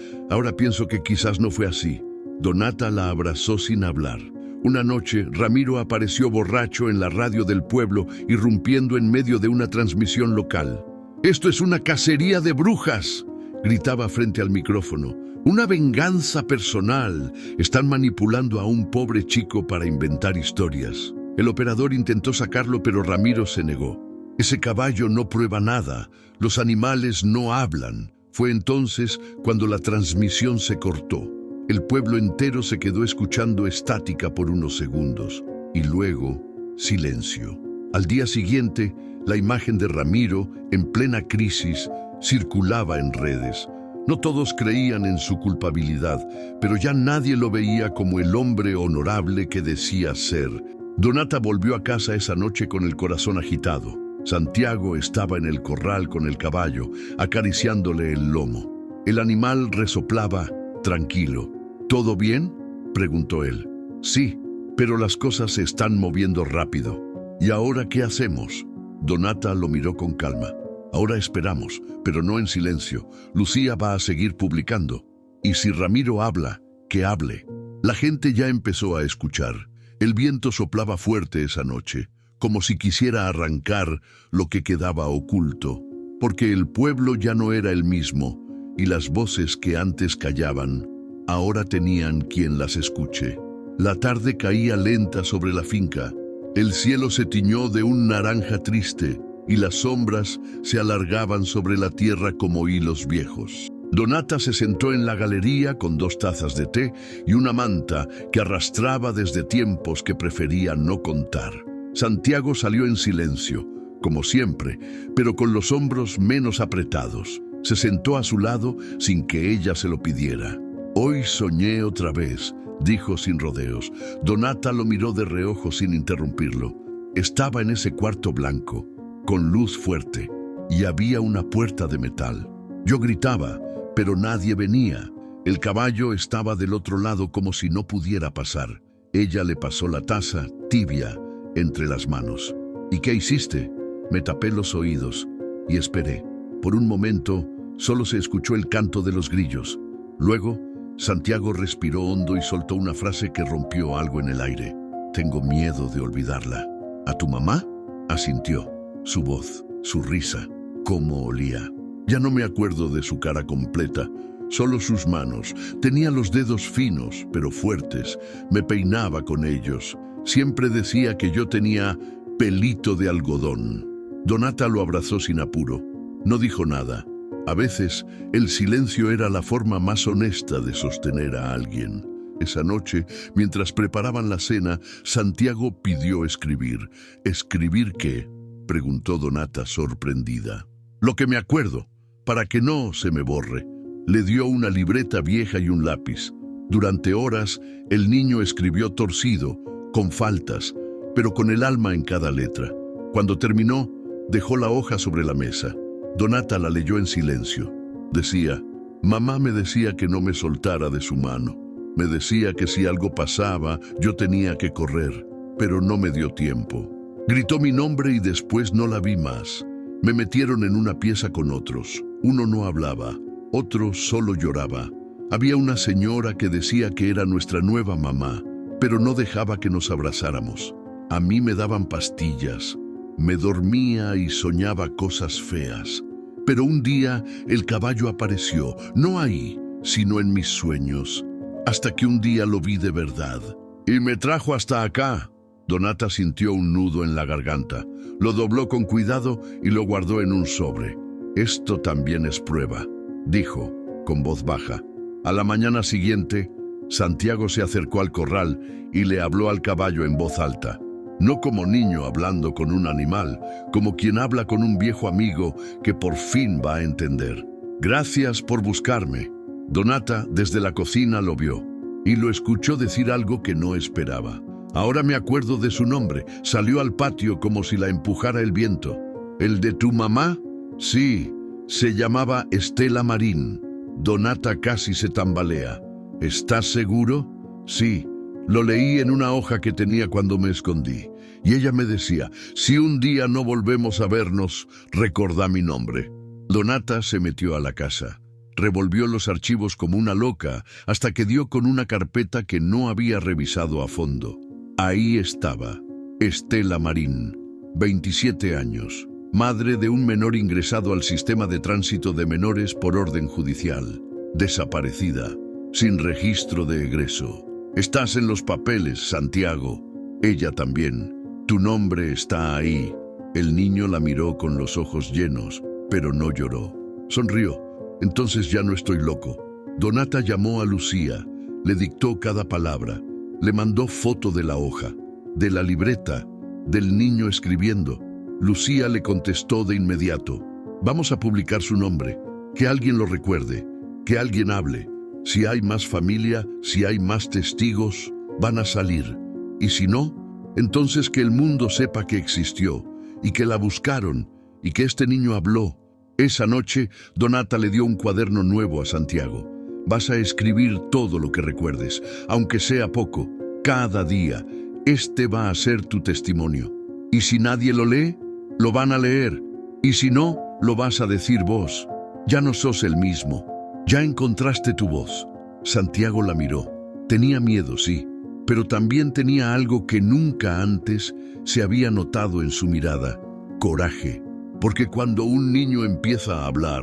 pienso que quizás no fue así». Donata la abrazó sin hablar. Una noche, Ramiro apareció borracho en la radio del pueblo, irrumpiendo en medio de una transmisión local. «Esto es una cacería de brujas», gritaba frente al micrófono. «Una venganza personal. Están manipulando a un pobre chico para inventar historias». El operador intentó sacarlo, pero Ramiro se negó. «Ese caballo no prueba nada. Los animales no hablan». Fue entonces cuando la transmisión se cortó. El pueblo entero se quedó escuchando estática por unos segundos y luego silencio. Al día siguiente, la imagen de Ramiro, en plena crisis, circulaba en redes. No todos creían en su culpabilidad, pero ya nadie lo veía como el hombre honorable que decía ser. Donata volvió a casa esa noche con el corazón agitado. Santiago estaba en el corral con el caballo, acariciándole el lomo. El animal resoplaba tranquilo. «¿Todo bien?», preguntó él. «Sí, pero las cosas se están moviendo rápido». «¿Y ahora qué hacemos?». Donata lo miró con calma. «Ahora esperamos, pero no en silencio. Lucía va a seguir publicando. Y si Ramiro habla, que hable». La gente ya empezó a escuchar. El viento soplaba fuerte esa noche, como si quisiera arrancar lo que quedaba oculto, porque el pueblo ya no era el mismo, y las voces que antes callaban ahora tenían quien las escuche. La tarde caía lenta sobre la finca. El cielo se tiñó de un naranja triste y las sombras se alargaban sobre la tierra como hilos viejos. Donata se sentó en la galería con 2 tazas de té y una manta que arrastraba desde tiempos que prefería no contar. Santiago salió en silencio, como siempre, pero con los hombros menos apretados. Se sentó a su lado sin que ella se lo pidiera. «Hoy soñé otra vez», dijo sin rodeos. Donata lo miró de reojo sin interrumpirlo. Estaba en ese cuarto blanco, con luz fuerte, y había una puerta de metal. Yo gritaba, pero nadie venía. El caballo estaba del otro lado como si no pudiera pasar. Ella le pasó la taza, tibia, entre las manos. «¿Y qué hiciste?». Me tapé los oídos y esperé. Por un momento, solo se escuchó el canto de los grillos. Luego, Santiago respiró hondo y soltó una frase que rompió algo en el aire. «Tengo miedo de olvidarla». «¿A tu mamá?». Asintió. Su voz, su risa, cómo olía. Ya no me acuerdo de su cara completa, solo sus manos. Tenía los dedos finos, pero fuertes. Me peinaba con ellos. Siempre decía que yo tenía pelito de algodón. Donata lo abrazó sin apuro. No dijo nada. A veces, el silencio era la forma más honesta de sostener a alguien. Esa noche, mientras preparaban la cena, Santiago pidió escribir. «¿Escribir qué?», preguntó Donata sorprendida. «Lo que me acuerdo, para que no se me borre». Le dio una libreta vieja y un lápiz. Durante horas, el niño escribió torcido, con faltas, pero con el alma en cada letra. Cuando terminó, dejó la hoja sobre la mesa. Donata la leyó en silencio. Decía: «Mamá me decía que no me soltara de su mano. Me decía que si algo pasaba, yo tenía que correr, pero no me dio tiempo. Gritó mi nombre y después no la vi más. Me metieron en una pieza con otros. Uno no hablaba, otro solo lloraba. Había una señora que decía que era nuestra nueva mamá. pero no dejaba que nos abrazáramos. A mí me daban pastillas, me dormía y soñaba cosas feas. Pero un día el caballo apareció, no ahí, sino en mis sueños, hasta que un día lo vi de verdad. Y me trajo hasta acá. Donata sintió un nudo en la garganta, lo dobló con cuidado y lo guardó en un sobre. Esto también es prueba, dijo, con voz baja. A la mañana siguiente, Santiago se acercó al corral y le habló al caballo en voz alta. No como niño hablando con un animal, como quien habla con un viejo amigo que por fin va a entender. Gracias por buscarme. Donata desde la cocina lo vio y lo escuchó decir algo que no esperaba. Ahora me acuerdo de su nombre. Salió al patio como si la empujara el viento. ¿El de tu mamá? Sí, se llamaba Estela Marín. Donata casi se tambalea. ¿Estás seguro? Sí. Lo leí en una hoja que tenía cuando me escondí. Y ella me decía, si un día no volvemos a vernos, recordá mi nombre. Donata se metió a la casa. Revolvió los archivos como una loca hasta que dio con una carpeta que no había revisado a fondo. Ahí estaba, Estela Marín, 27 años, madre de un menor ingresado al sistema de tránsito de menores por orden judicial, desaparecida, sin registro de egreso. Estás en los papeles, Santiago. Ella también. Tu nombre está ahí. El niño la miró con los ojos llenos, pero no lloró. Sonrió. Entonces ya no estoy loco. Donata llamó a Lucía, le dictó cada palabra, le mandó foto de la hoja, de la libreta, del niño escribiendo. Lucía le contestó de inmediato. Vamos a publicar su nombre, que alguien lo recuerde, que alguien hable. Si hay más familia, si hay más testigos, van a salir. Y si no, entonces que el mundo sepa que existió, y que la buscaron, y que este niño habló. Esa noche, Donata le dio un cuaderno nuevo a Santiago. Vas a escribir todo lo que recuerdes, aunque sea poco, cada día. Este va a ser tu testimonio. Y si nadie lo lee, lo van a leer. Y si no, lo vas a decir vos. Ya no sos el mismo. Ya encontraste tu voz. Santiago la miró. Tenía miedo, sí, pero también tenía algo que nunca antes se había notado en su mirada: coraje. Porque cuando un niño empieza a hablar,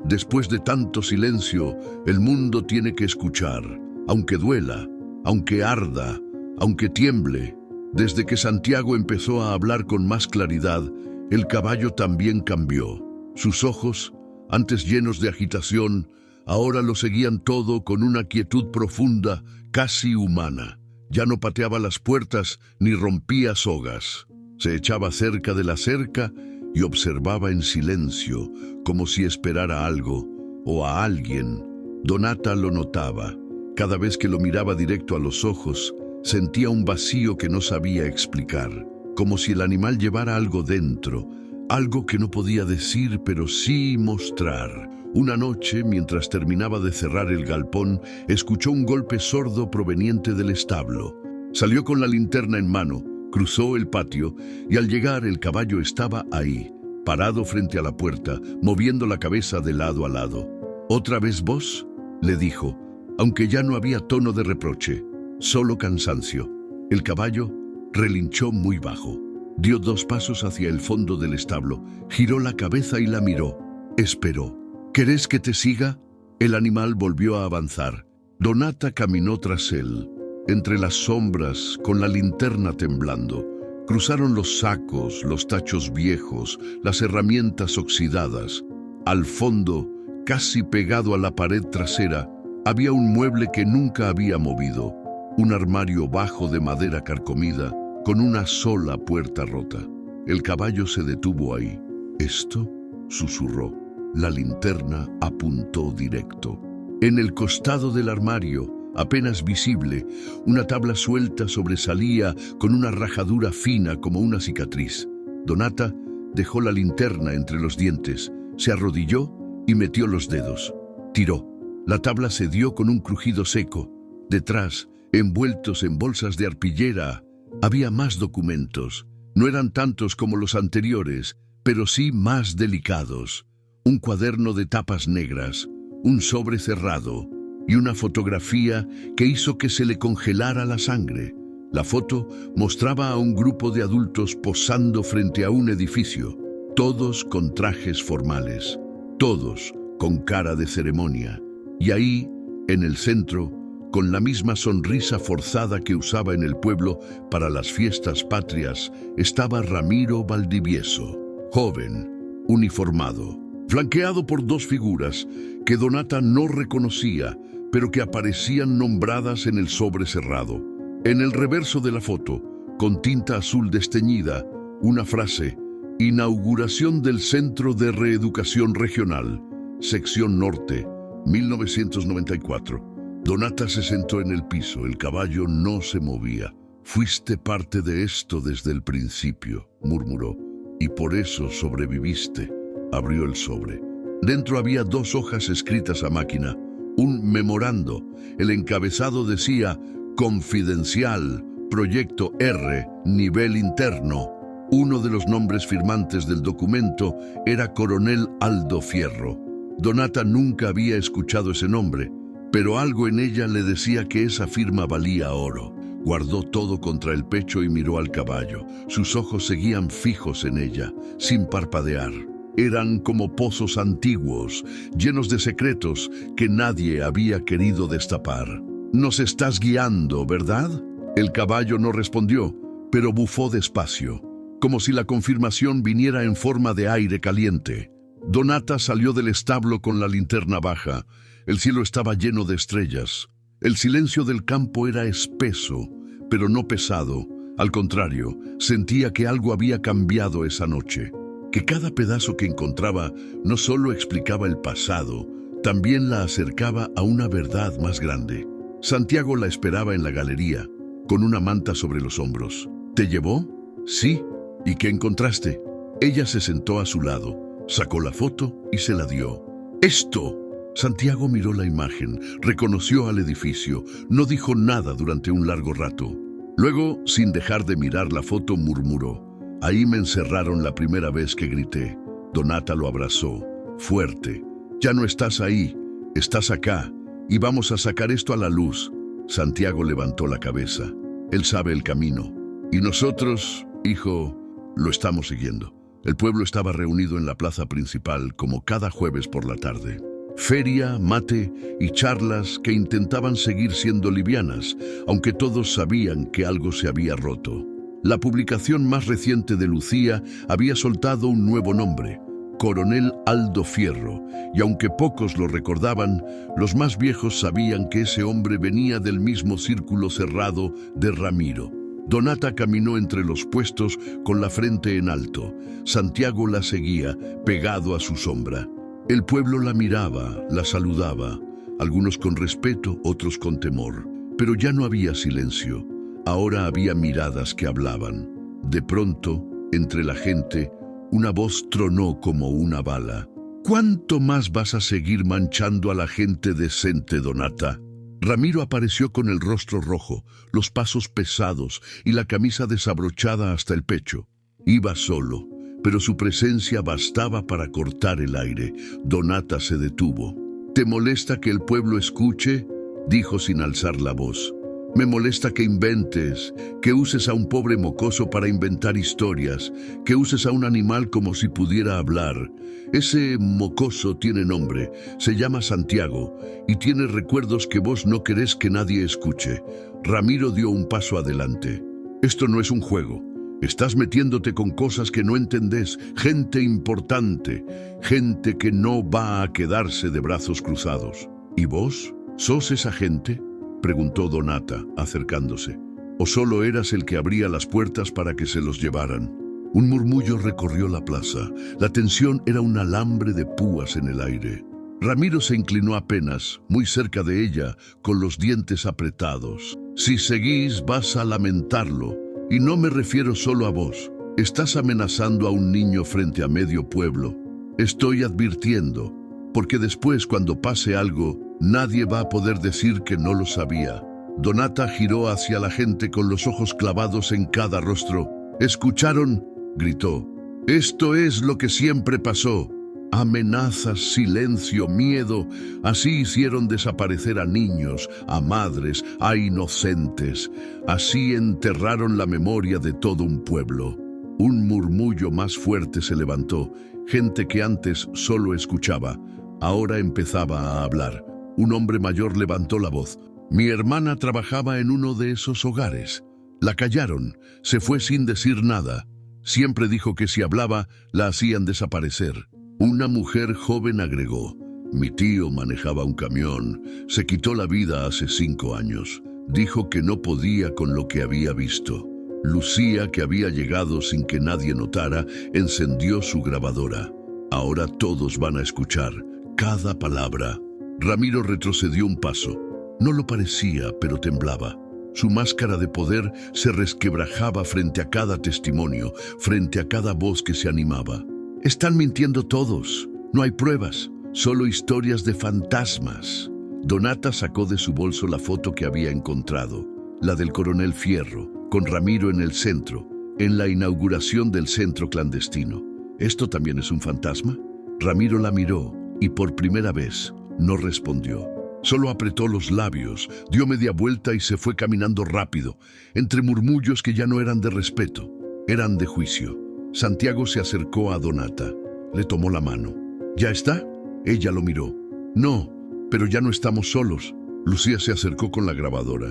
después de tanto silencio, el mundo tiene que escuchar, aunque duela, aunque arda, aunque tiemble. Desde que Santiago empezó a hablar con más claridad, el caballo también cambió. Sus ojos, antes llenos de agitación, ahora lo seguían todo con una quietud profunda, casi humana. Ya no pateaba las puertas ni rompía sogas. Se echaba cerca de la cerca y observaba en silencio, como si esperara algo o a alguien. Donata lo notaba. Cada vez que lo miraba directo a los ojos, sentía un vacío que no sabía explicar, como si el animal llevara algo dentro, algo que no podía decir pero sí mostrar. Una noche, mientras terminaba de cerrar el galpón, escuchó un golpe sordo proveniente del establo. Salió con la linterna en mano, cruzó el patio y al llegar el caballo estaba ahí, parado frente a la puerta, moviendo la cabeza de lado a lado. ¿Otra vez vos?, le dijo, aunque ya no había tono de reproche, solo cansancio. El caballo relinchó muy bajo. Dio 2 pasos hacia el fondo del establo, giró la cabeza y la miró. Esperó. ¿Querés que te siga? El animal volvió a avanzar. Donata caminó tras él, entre las sombras, con la linterna temblando. Cruzaron los sacos, los tachos viejos, las herramientas oxidadas. Al fondo, casi pegado a la pared trasera, había un mueble que nunca había movido, un armario bajo de madera carcomida, con una sola puerta rota. El caballo se detuvo ahí. ¿Esto?, susurró. La linterna apuntó directo. En el costado del armario, apenas visible, una tabla suelta sobresalía con una rajadura fina como una cicatriz. Donata dejó la linterna entre los dientes, se arrodilló y metió los dedos. Tiró. La tabla cedió con un crujido seco. Detrás, envueltos en bolsas de arpillera, había más documentos. No eran tantos como los anteriores, pero sí más delicados. Un cuaderno de tapas negras, un sobre cerrado, y una fotografía que hizo que se le congelara la sangre. La foto mostraba a un grupo de adultos posando frente a un edificio, todos con trajes formales, todos con cara de ceremonia. Y ahí, en el centro, con la misma sonrisa forzada que usaba en el pueblo para las fiestas patrias, estaba Ramiro Valdivieso, joven, uniformado, flanqueado por dos figuras que Donata no reconocía, pero que aparecían nombradas en el sobre cerrado. En el reverso de la foto, con tinta azul desteñida, una frase: Inauguración del Centro de Reeducación Regional, Sección Norte, 1994. Donata se sentó en el piso, el caballo no se movía. Fuiste parte de esto desde el principio, murmuró, y por eso sobreviviste. Abrió el sobre. Dentro había 2 hojas escritas a máquina, un memorando. El encabezado decía: Confidencial, Proyecto R, Nivel Interno. Uno de los nombres firmantes del documento era Coronel Aldo Fierro. Donata nunca había escuchado ese nombre, pero algo en ella le decía que esa firma valía oro. Guardó todo contra el pecho y miró al caballo. Sus ojos seguían fijos en ella, sin parpadear. Eran como pozos antiguos, llenos de secretos que nadie había querido destapar. Nos estás guiando, ¿verdad? El caballo no respondió, pero bufó despacio, como si la confirmación viniera en forma de aire caliente. Donata salió del establo con la linterna baja. El cielo estaba lleno de estrellas. El silencio del campo era espeso, pero no pesado. Al contrario, sentía que algo había cambiado esa noche, que cada pedazo que encontraba no solo explicaba el pasado, también la acercaba a una verdad más grande. Santiago la esperaba en la galería, con una manta sobre los hombros. ¿Te llevó? Sí. ¿Y qué encontraste? Ella se sentó a su lado, sacó la foto y se la dio. ¡Esto! Santiago miró la imagen, reconoció al edificio, no dijo nada durante un largo rato. Luego, sin dejar de mirar la foto, murmuró: Ahí me encerraron la primera vez que grité. Donata lo abrazó, fuerte. Ya no estás ahí, estás acá, y vamos a sacar esto a la luz. Santiago levantó la cabeza. Él sabe el camino. Y nosotros, hijo, lo estamos siguiendo. El pueblo estaba reunido en la plaza principal, como cada jueves por la tarde. Feria, mate y charlas que intentaban seguir siendo livianas, aunque todos sabían que algo se había roto. La publicación más reciente de Lucía había soltado un nuevo nombre: Coronel Aldo Fierro, y aunque pocos lo recordaban, los más viejos sabían que ese hombre venía del mismo círculo cerrado de Ramiro. Donata caminó entre los puestos con la frente en alto. Santiago la seguía, pegado a su sombra. El pueblo la miraba, la saludaba, algunos con respeto, otros con temor. Pero ya no había silencio. Ahora había miradas que hablaban. De pronto, entre la gente, una voz tronó como una bala. ¿Cuánto más vas a seguir manchando a la gente decente, Donata? Ramiro apareció con el rostro rojo, los pasos pesados y la camisa desabrochada hasta el pecho. Iba solo, pero su presencia bastaba para cortar el aire. Donata se detuvo. ¿Te molesta que el pueblo escuche?, dijo sin alzar la voz. Me molesta que inventes, que uses a un pobre mocoso para inventar historias, que uses a un animal como si pudiera hablar. Ese mocoso tiene nombre, se llama Santiago, y tiene recuerdos que vos no querés que nadie escuche. Ramiro dio un paso adelante. Esto no es un juego. Estás metiéndote con cosas que no entendés, gente importante, gente que no va a quedarse de brazos cruzados. ¿Y vos? ¿Sos esa gente?, preguntó Donata, acercándose. ¿O solo eras el que abría las puertas para que se los llevaran? Un murmullo recorrió la plaza. La tensión era un alambre de púas en el aire. Ramiro se inclinó apenas, muy cerca de ella, con los dientes apretados. Si seguís, vas a lamentarlo. Y no me refiero solo a vos. Estás amenazando a un niño frente a medio pueblo. Estoy advirtiendo, porque después, cuando pase algo, nadie va a poder decir que no lo sabía. Donata giró hacia la gente con los ojos clavados en cada rostro. ¿Escucharon?, gritó. Esto es lo que siempre pasó. Amenazas, silencio, miedo, así hicieron desaparecer a niños, a madres, a inocentes. Así enterraron la memoria de todo un pueblo. Un murmullo más fuerte se levantó. Gente que antes solo escuchaba, ahora empezaba a hablar. Un hombre mayor levantó la voz. Mi hermana trabajaba en uno de esos hogares. La callaron, se fue sin decir nada. Siempre dijo que si hablaba, la hacían desaparecer. Una mujer joven agregó, mi tío manejaba un camión, se quitó la vida hace 5 años. Dijo que no podía con lo que había visto. Lucía, que había llegado sin que nadie notara, encendió su grabadora. Ahora todos van a escuchar, cada palabra. Ramiro retrocedió un paso. No lo parecía, pero temblaba. Su máscara de poder se resquebrajaba frente a cada testimonio, frente a cada voz que se animaba. Están mintiendo todos. No hay pruebas, solo historias de fantasmas. Donata sacó de su bolso la foto que había encontrado, la del coronel Fierro, con Ramiro en el centro, en la inauguración del centro clandestino. ¿Esto también es un fantasma? Ramiro la miró y por primera vez no respondió. Solo apretó los labios, dio media vuelta y se fue caminando rápido, entre murmullos que ya no eran de respeto, eran de juicio. Santiago se acercó a Donata, le tomó la mano. ¿Ya está? Ella lo miró. No, pero ya no estamos solos. Lucía se acercó con la grabadora.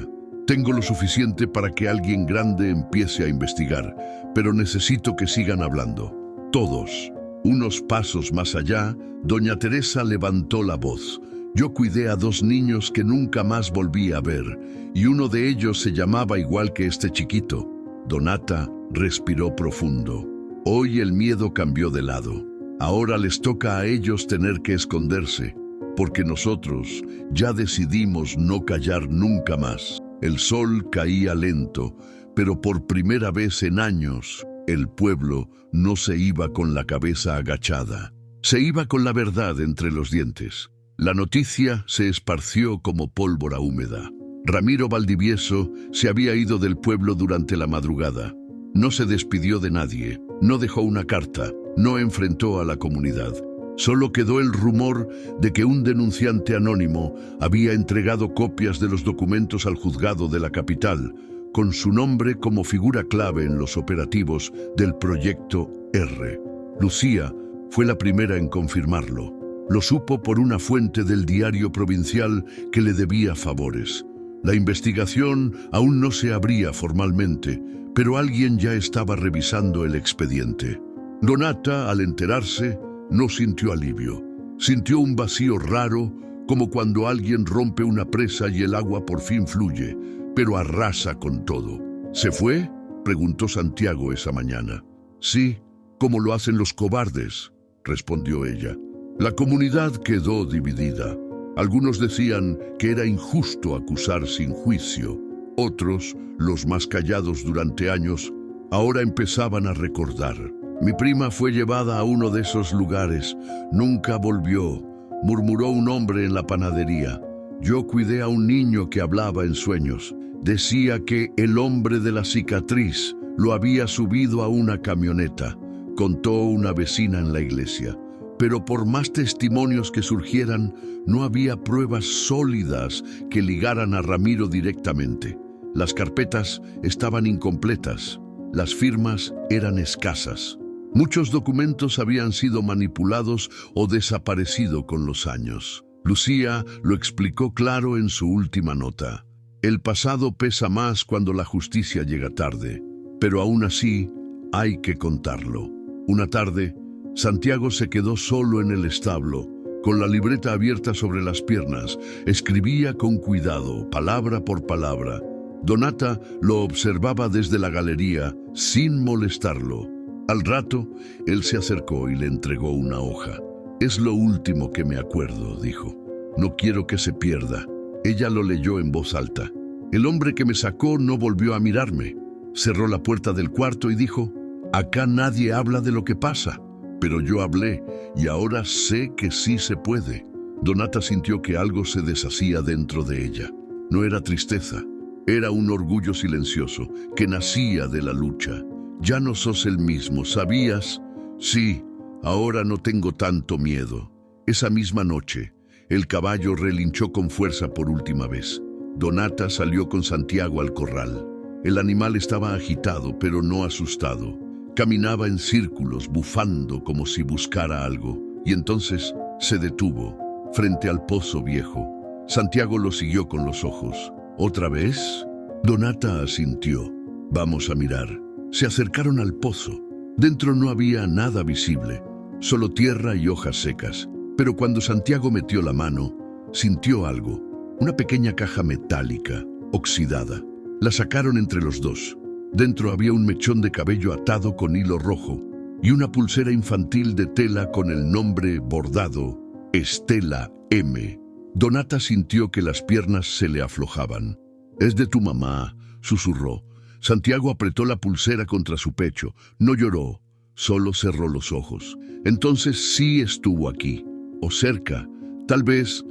Tengo lo suficiente para que alguien grande empiece a investigar, pero necesito que sigan hablando. Todos. Unos pasos más allá, doña Teresa levantó la voz. Yo cuidé a 2 niños que nunca más volví a ver, y uno de ellos se llamaba igual que este chiquito. Donata respiró profundo. Hoy el miedo cambió de lado. Ahora les toca a ellos tener que esconderse, porque nosotros ya decidimos no callar nunca más. El sol caía lento, pero por primera vez en años, el pueblo no se iba con la cabeza agachada. Se iba con la verdad entre los dientes. La noticia se esparció como pólvora húmeda. Ramiro Valdivieso se había ido del pueblo durante la madrugada. No se despidió de nadie, no dejó una carta, no enfrentó a la comunidad. Solo quedó el rumor de que un denunciante anónimo había entregado copias de los documentos al juzgado de la capital, con su nombre como figura clave en los operativos del Proyecto R. Lucía fue la primera en confirmarlo. Lo supo por una fuente del diario provincial que le debía favores. La investigación aún no se abría formalmente, pero alguien ya estaba revisando el expediente. Donata, al enterarse, no sintió alivio. Sintió un vacío raro, como cuando alguien rompe una presa y el agua por fin fluye, pero arrasa con todo. ¿Se fue?, preguntó Santiago esa mañana. Sí, como lo hacen los cobardes, respondió ella. La comunidad quedó dividida. Algunos decían que era injusto acusar sin juicio. Otros, los más callados durante años, ahora empezaban a recordar. Mi prima fue llevada a uno de esos lugares. Nunca volvió, murmuró un hombre en la panadería. Yo cuidé a un niño que hablaba en sueños. Decía que el hombre de la cicatriz lo había subido a una camioneta, contó una vecina en la iglesia. Pero por más testimonios que surgieran, no había pruebas sólidas que ligaran a Ramiro directamente. Las carpetas estaban incompletas, las firmas eran escasas. Muchos documentos habían sido manipulados o desaparecido con los años. Lucía lo explicó claro en su última nota. El pasado pesa más cuando la justicia llega tarde, pero aún así hay que contarlo. Una tarde, Santiago se quedó solo en el establo, con la libreta abierta sobre las piernas. Escribía con cuidado, palabra por palabra. Donata lo observaba desde la galería, sin molestarlo. Al rato, él se acercó y le entregó una hoja. Es lo último que me acuerdo, dijo. No quiero que se pierda. Ella lo leyó en voz alta. El hombre que me sacó no volvió a mirarme. Cerró la puerta del cuarto y dijo, acá nadie habla de lo que pasa. Pero yo hablé y ahora sé que sí se puede. Donata sintió que algo se deshacía dentro de ella. No era tristeza, era un orgullo silencioso que nacía de la lucha. Ya no sos el mismo, ¿sabías? Sí, Ahora no tengo tanto miedo. Esa misma noche, el caballo relinchó con fuerza por última vez. Donata salió con Santiago al corral. El animal estaba agitado, pero no asustado. Caminaba en círculos, bufando como si buscara algo, y entonces se detuvo, frente al pozo viejo. Santiago lo siguió con los ojos. ¿Otra vez? Donata asintió. Vamos a mirar. Se acercaron al pozo. Dentro no había nada visible, solo tierra y hojas secas. Pero cuando Santiago metió la mano, sintió algo, una pequeña caja metálica, oxidada. La sacaron entre los dos. Dentro había un mechón de cabello atado con hilo rojo y una pulsera infantil de tela con el nombre bordado, Estela M. Donata sintió que las piernas se le aflojaban. «Es de tu mamá», susurró. Santiago apretó la pulsera contra su pecho. No lloró, solo cerró los ojos. Entonces sí estuvo aquí, o cerca. Tal vez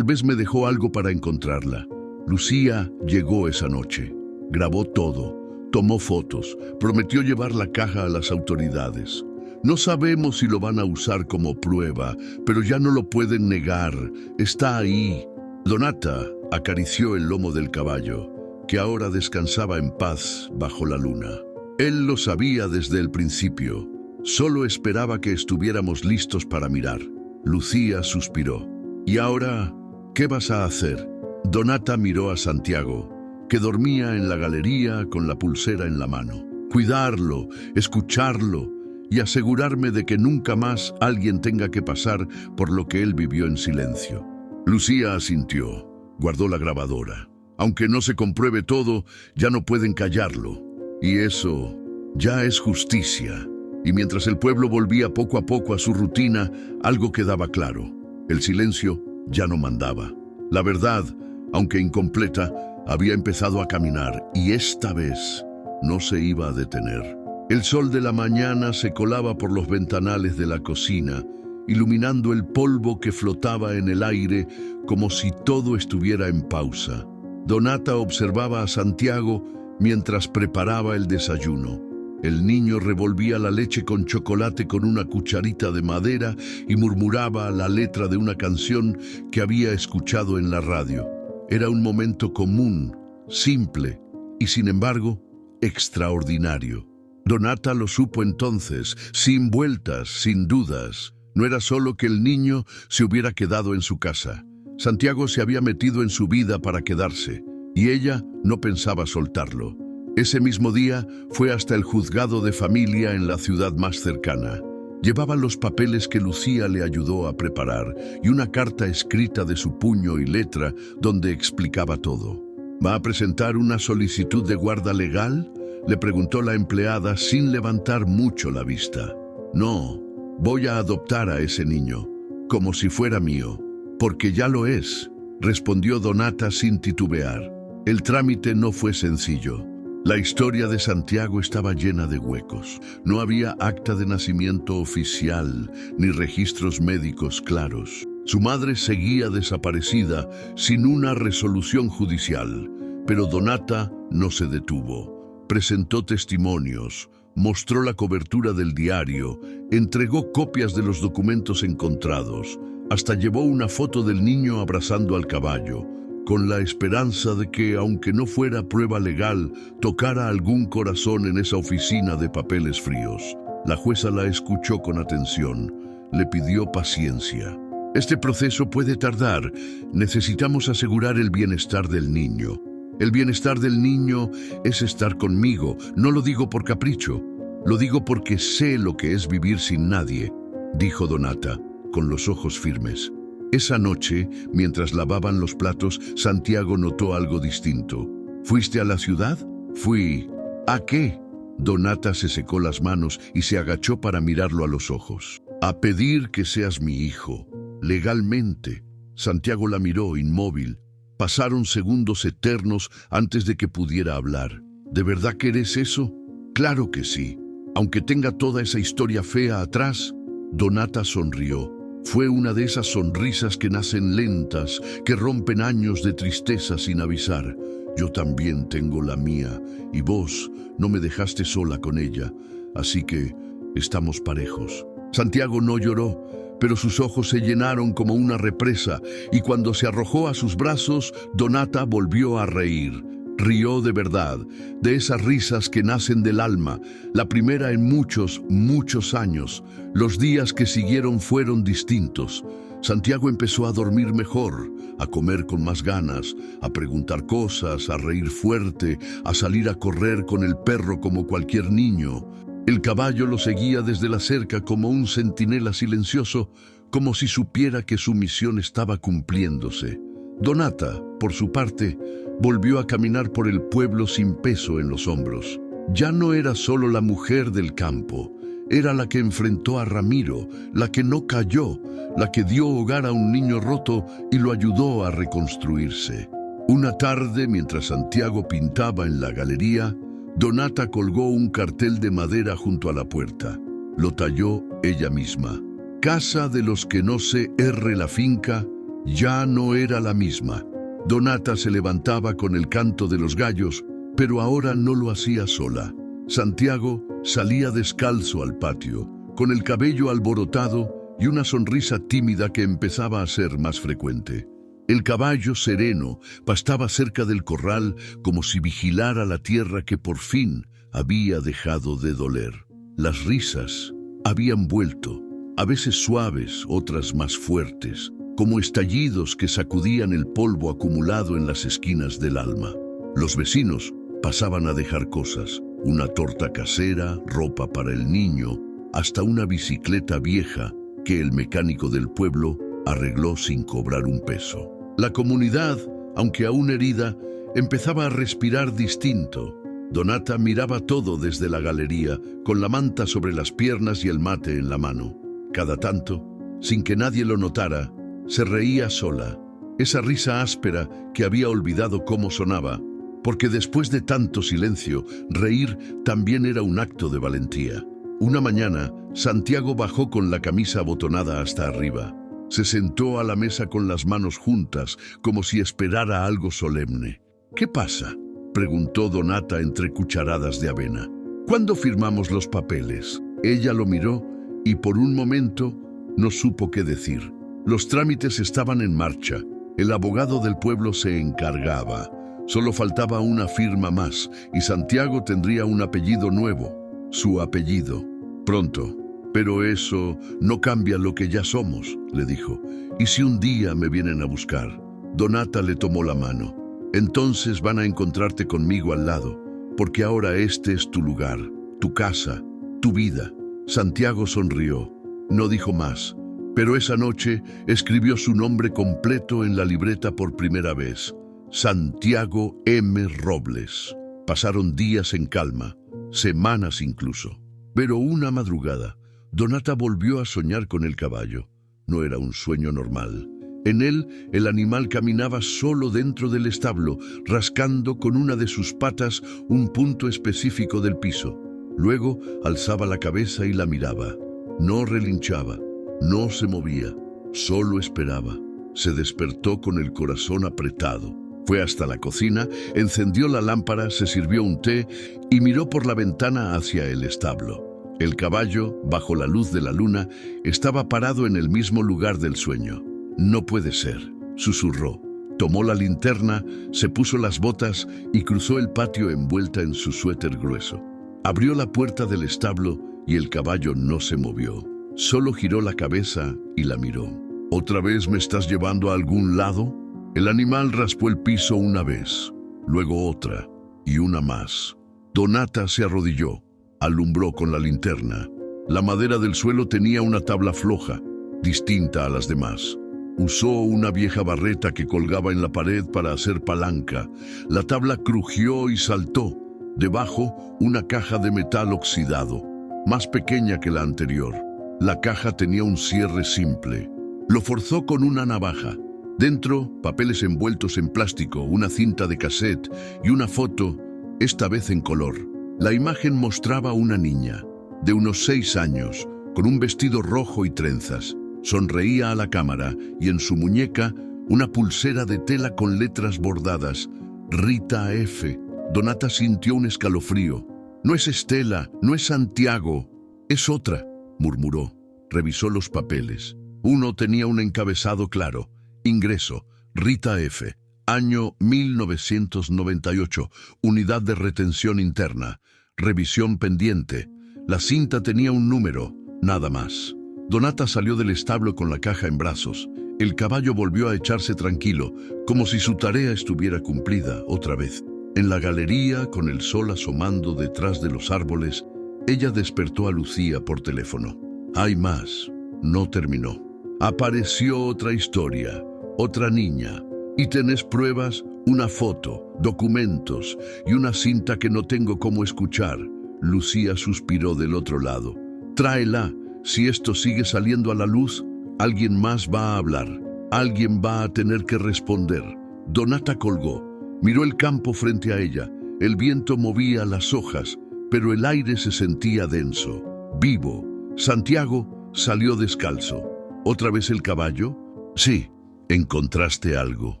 me dejó algo para encontrarla. Lucía llegó esa noche. Grabó todo, tomó fotos, prometió llevar la caja a las autoridades. No sabemos si lo van a usar como prueba, pero ya no lo pueden negar. Está ahí. Donata acarició el lomo del caballo, que ahora descansaba en paz bajo la luna. Él lo sabía desde el principio. Solo esperaba que estuviéramos listos para mirar. Lucía suspiró. «¿Y ahora qué vas a hacer?» Donata miró a Santiago, que dormía en la galería con la pulsera en la mano. «Cuidarlo, escucharlo y asegurarme de que nunca más alguien tenga que pasar por lo que él vivió en silencio». Lucía asintió. Guardó la grabadora. Aunque no se compruebe todo, ya no pueden callarlo. Y eso ya es justicia. Y mientras el pueblo volvía poco a poco a su rutina, algo quedaba claro. El silencio ya no mandaba. La verdad, aunque incompleta, había empezado a caminar, y esta vez no se iba a detener. El sol de la mañana se colaba por los ventanales de la cocina, iluminando el polvo que flotaba en el aire como si todo estuviera en pausa. Donata observaba a Santiago mientras preparaba el desayuno. El niño revolvía la leche con chocolate con una cucharita de madera y murmuraba la letra de una canción que había escuchado en la radio. Era un momento común, simple y, sin embargo, extraordinario. Donata lo supo entonces, sin vueltas, sin dudas. No era solo que el niño se hubiera quedado en su casa. Santiago se había metido en su vida para quedarse, y ella no pensaba soltarlo. Ese mismo día fue hasta el juzgado de familia en la ciudad más cercana. Llevaba los papeles que Lucía le ayudó a preparar y una carta escrita de su puño y letra donde explicaba todo. ¿Va a presentar una solicitud de guarda legal?, le preguntó la empleada sin levantar mucho la vista. «No, voy a adoptar a ese niño, como si fuera mío, porque ya lo es», respondió Donata sin titubear. El trámite no fue sencillo. La historia de Santiago estaba llena de huecos. No había acta de nacimiento oficial ni registros médicos claros. Su madre seguía desaparecida sin una resolución judicial, pero Donata no se detuvo. Presentó testimonios, mostró la cobertura del diario, entregó copias de los documentos encontrados, hasta llevó una foto del niño abrazando al caballo, con la esperanza de que, aunque no fuera prueba legal, tocara algún corazón en esa oficina de papeles fríos. La jueza la escuchó con atención, le pidió paciencia. «Este proceso puede tardar. Necesitamos asegurar el bienestar del niño. El bienestar del niño es estar conmigo. No lo digo por capricho, lo digo porque sé lo que es vivir sin nadie», dijo Donata, con los ojos firmes. Esa noche, mientras lavaban los platos, Santiago notó algo distinto. «¿Fuiste a la ciudad?» «Fui». «¿A qué?» Donata se secó las manos y se agachó para mirarlo a los ojos. «A pedir que seas mi hijo, legalmente». Santiago la miró inmóvil. Pasaron segundos eternos antes de que pudiera hablar. «¿De verdad querés eso?» «Claro que sí, aunque tenga toda esa historia fea atrás». Donata sonrió. Fue una de esas sonrisas que nacen lentas, que rompen años de tristeza sin avisar. «Yo también tengo la mía, y vos no me dejaste sola con ella, así que estamos parejos». Santiago no lloró, pero sus ojos se llenaron como una represa, y cuando se arrojó a sus brazos, Donata volvió a reír. Rió de verdad, de esas risas que nacen del alma, la primera en muchos, muchos años. Los días que siguieron fueron distintos. Santiago empezó a dormir mejor, a comer con más ganas, a preguntar cosas, a reír fuerte, a salir a correr con el perro como cualquier niño. El caballo lo seguía desde la cerca como un centinela silencioso, como si supiera que su misión estaba cumpliéndose. Donata, por su parte, volvió a caminar por el pueblo sin peso en los hombros. Ya no era solo la mujer del campo, era la que enfrentó a Ramiro, la que no cayó, la que dio hogar a un niño roto y lo ayudó a reconstruirse. Una tarde, mientras Santiago pintaba en la galería, Donata colgó un cartel de madera junto a la puerta. Lo talló ella misma. Casa de los que no se erre la finca, ya no era la misma. Donata se levantaba con el canto de los gallos, pero ahora no lo hacía sola. Santiago salía descalzo al patio, con el cabello alborotado y una sonrisa tímida que empezaba a ser más frecuente. El caballo sereno pastaba cerca del corral como si vigilara la tierra que por fin había dejado de doler. Las risas habían vuelto, a veces suaves, otras más fuertes, como estallidos que sacudían el polvo acumulado en las esquinas del alma. Los vecinos pasaban a dejar cosas, una torta casera, ropa para el niño, hasta una bicicleta vieja que el mecánico del pueblo arregló sin cobrar un peso. La comunidad, aunque aún herida, empezaba a respirar distinto. Donata miraba todo desde la galería, con la manta sobre las piernas y el mate en la mano. Cada tanto, sin que nadie lo notara, se reía sola, esa risa áspera que había olvidado cómo sonaba, porque después de tanto silencio, reír también era un acto de valentía. Una mañana, Santiago bajó con la camisa abotonada hasta arriba. Se sentó a la mesa con las manos juntas, como si esperara algo solemne. «¿Qué pasa?», preguntó Donata entre cucharadas de avena. «¿Cuándo firmamos los papeles?». Ella lo miró y por un momento no supo qué decir. Los trámites estaban en marcha. El abogado del pueblo se encargaba. Solo faltaba una firma más y Santiago tendría un apellido nuevo, su apellido. Pronto. «Pero eso no cambia lo que ya somos», le dijo. «¿Y si un día me vienen a buscar?». Donata le tomó la mano. «Entonces van a encontrarte conmigo al lado, porque ahora este es tu lugar, tu casa, tu vida». Santiago sonrió. No dijo más, pero esa noche escribió su nombre completo en la libreta por primera vez. Santiago M. Robles. Pasaron días en calma, semanas incluso. Pero una madrugada, Donata volvió a soñar con el caballo. No era un sueño normal. En él, el animal caminaba solo dentro del establo, rascando con una de sus patas un punto específico del piso. Luego, alzaba la cabeza y la miraba. No relinchaba, no se movía, solo esperaba. Se despertó con el corazón apretado. Fue hasta la cocina, encendió la lámpara, se sirvió un té y miró por la ventana hacia el establo. El caballo, bajo la luz de la luna, estaba parado en el mismo lugar del sueño. «No puede ser», susurró. Tomó la linterna, se puso las botas y cruzó el patio envuelta en su suéter grueso. Abrió la puerta del establo y el caballo no se movió. Solo giró la cabeza y la miró. «¿Otra vez me estás llevando a algún lado?». El animal raspó el piso una vez, luego otra y una más. Donata se arrodilló. Alumbró con la linterna. La madera del suelo tenía una tabla floja, distinta a las demás. Usó una vieja barreta que colgaba en la pared para hacer palanca. La tabla crujió y saltó. Debajo, una caja de metal oxidado, más pequeña que la anterior. La caja tenía un cierre simple. Lo forzó con una navaja. Dentro, papeles envueltos en plástico, una cinta de cassette y una foto, esta vez en color. La imagen mostraba a una niña, de unos 6 años, con un vestido rojo y trenzas. Sonreía a la cámara y en su muñeca una pulsera de tela con letras bordadas. Rita F. Donata sintió un escalofrío. «No es Estela, no es Santiago, es otra», murmuró. Revisó los papeles. Uno tenía un encabezado claro. Ingreso, Rita F. Año 1998. Unidad de retención interna. Revisión pendiente. La cinta tenía un número, nada más. Donata salió del establo con la caja en brazos. El caballo volvió a echarse tranquilo, como si su tarea estuviera cumplida otra vez. En la galería, con el sol asomando detrás de los árboles, ella despertó a Lucía por teléfono. Hay más. No terminó. Apareció otra historia, otra niña. ¿Y tenés pruebas? Una foto, documentos y una cinta que no tengo cómo escuchar. Lucía suspiró del otro lado. Tráela. Si esto sigue saliendo a la luz, alguien más va a hablar. Alguien va a tener que responder. Donata colgó. Miró el campo frente a ella. El viento movía las hojas, pero el aire se sentía denso, vivo. Santiago salió descalzo. ¿Otra vez el caballo? Sí. ¿Encontraste algo?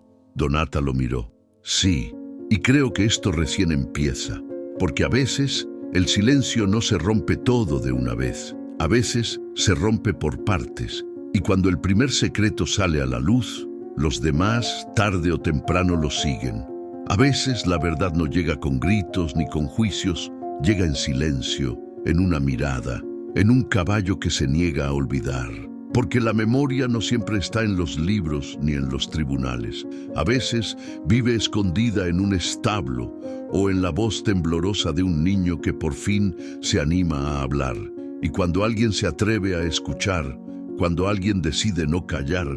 Donata lo miró. Sí. Y creo que esto recién empieza, porque a veces el silencio no se rompe todo de una vez. A veces se rompe por partes, y cuando el primer secreto sale a la luz, los demás, tarde o temprano, lo siguen. A veces la verdad no llega con gritos ni con juicios, llega en silencio, en una mirada, en un caballo que se niega a olvidar. Porque la memoria no siempre está en los libros ni en los tribunales. A veces vive escondida en un establo o en la voz temblorosa de un niño que por fin se anima a hablar. Y cuando alguien se atreve a escuchar, cuando alguien decide no callar,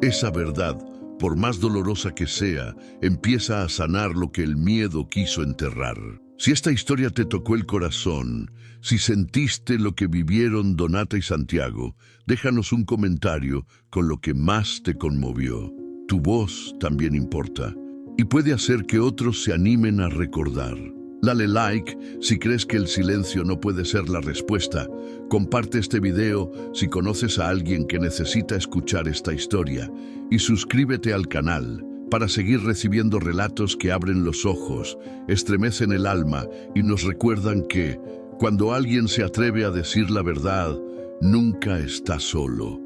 esa verdad, por más dolorosa que sea, empieza a sanar lo que el miedo quiso enterrar. Si esta historia te tocó el corazón, si sentiste lo que vivieron Donata y Santiago, déjanos un comentario con lo que más te conmovió. Tu voz también importa y puede hacer que otros se animen a recordar. Dale like si crees que el silencio no puede ser la respuesta. Comparte este video si conoces a alguien que necesita escuchar esta historia. Y suscríbete al canal para seguir recibiendo relatos que abren los ojos, estremecen el alma y nos recuerdan que, cuando alguien se atreve a decir la verdad, nunca está solo.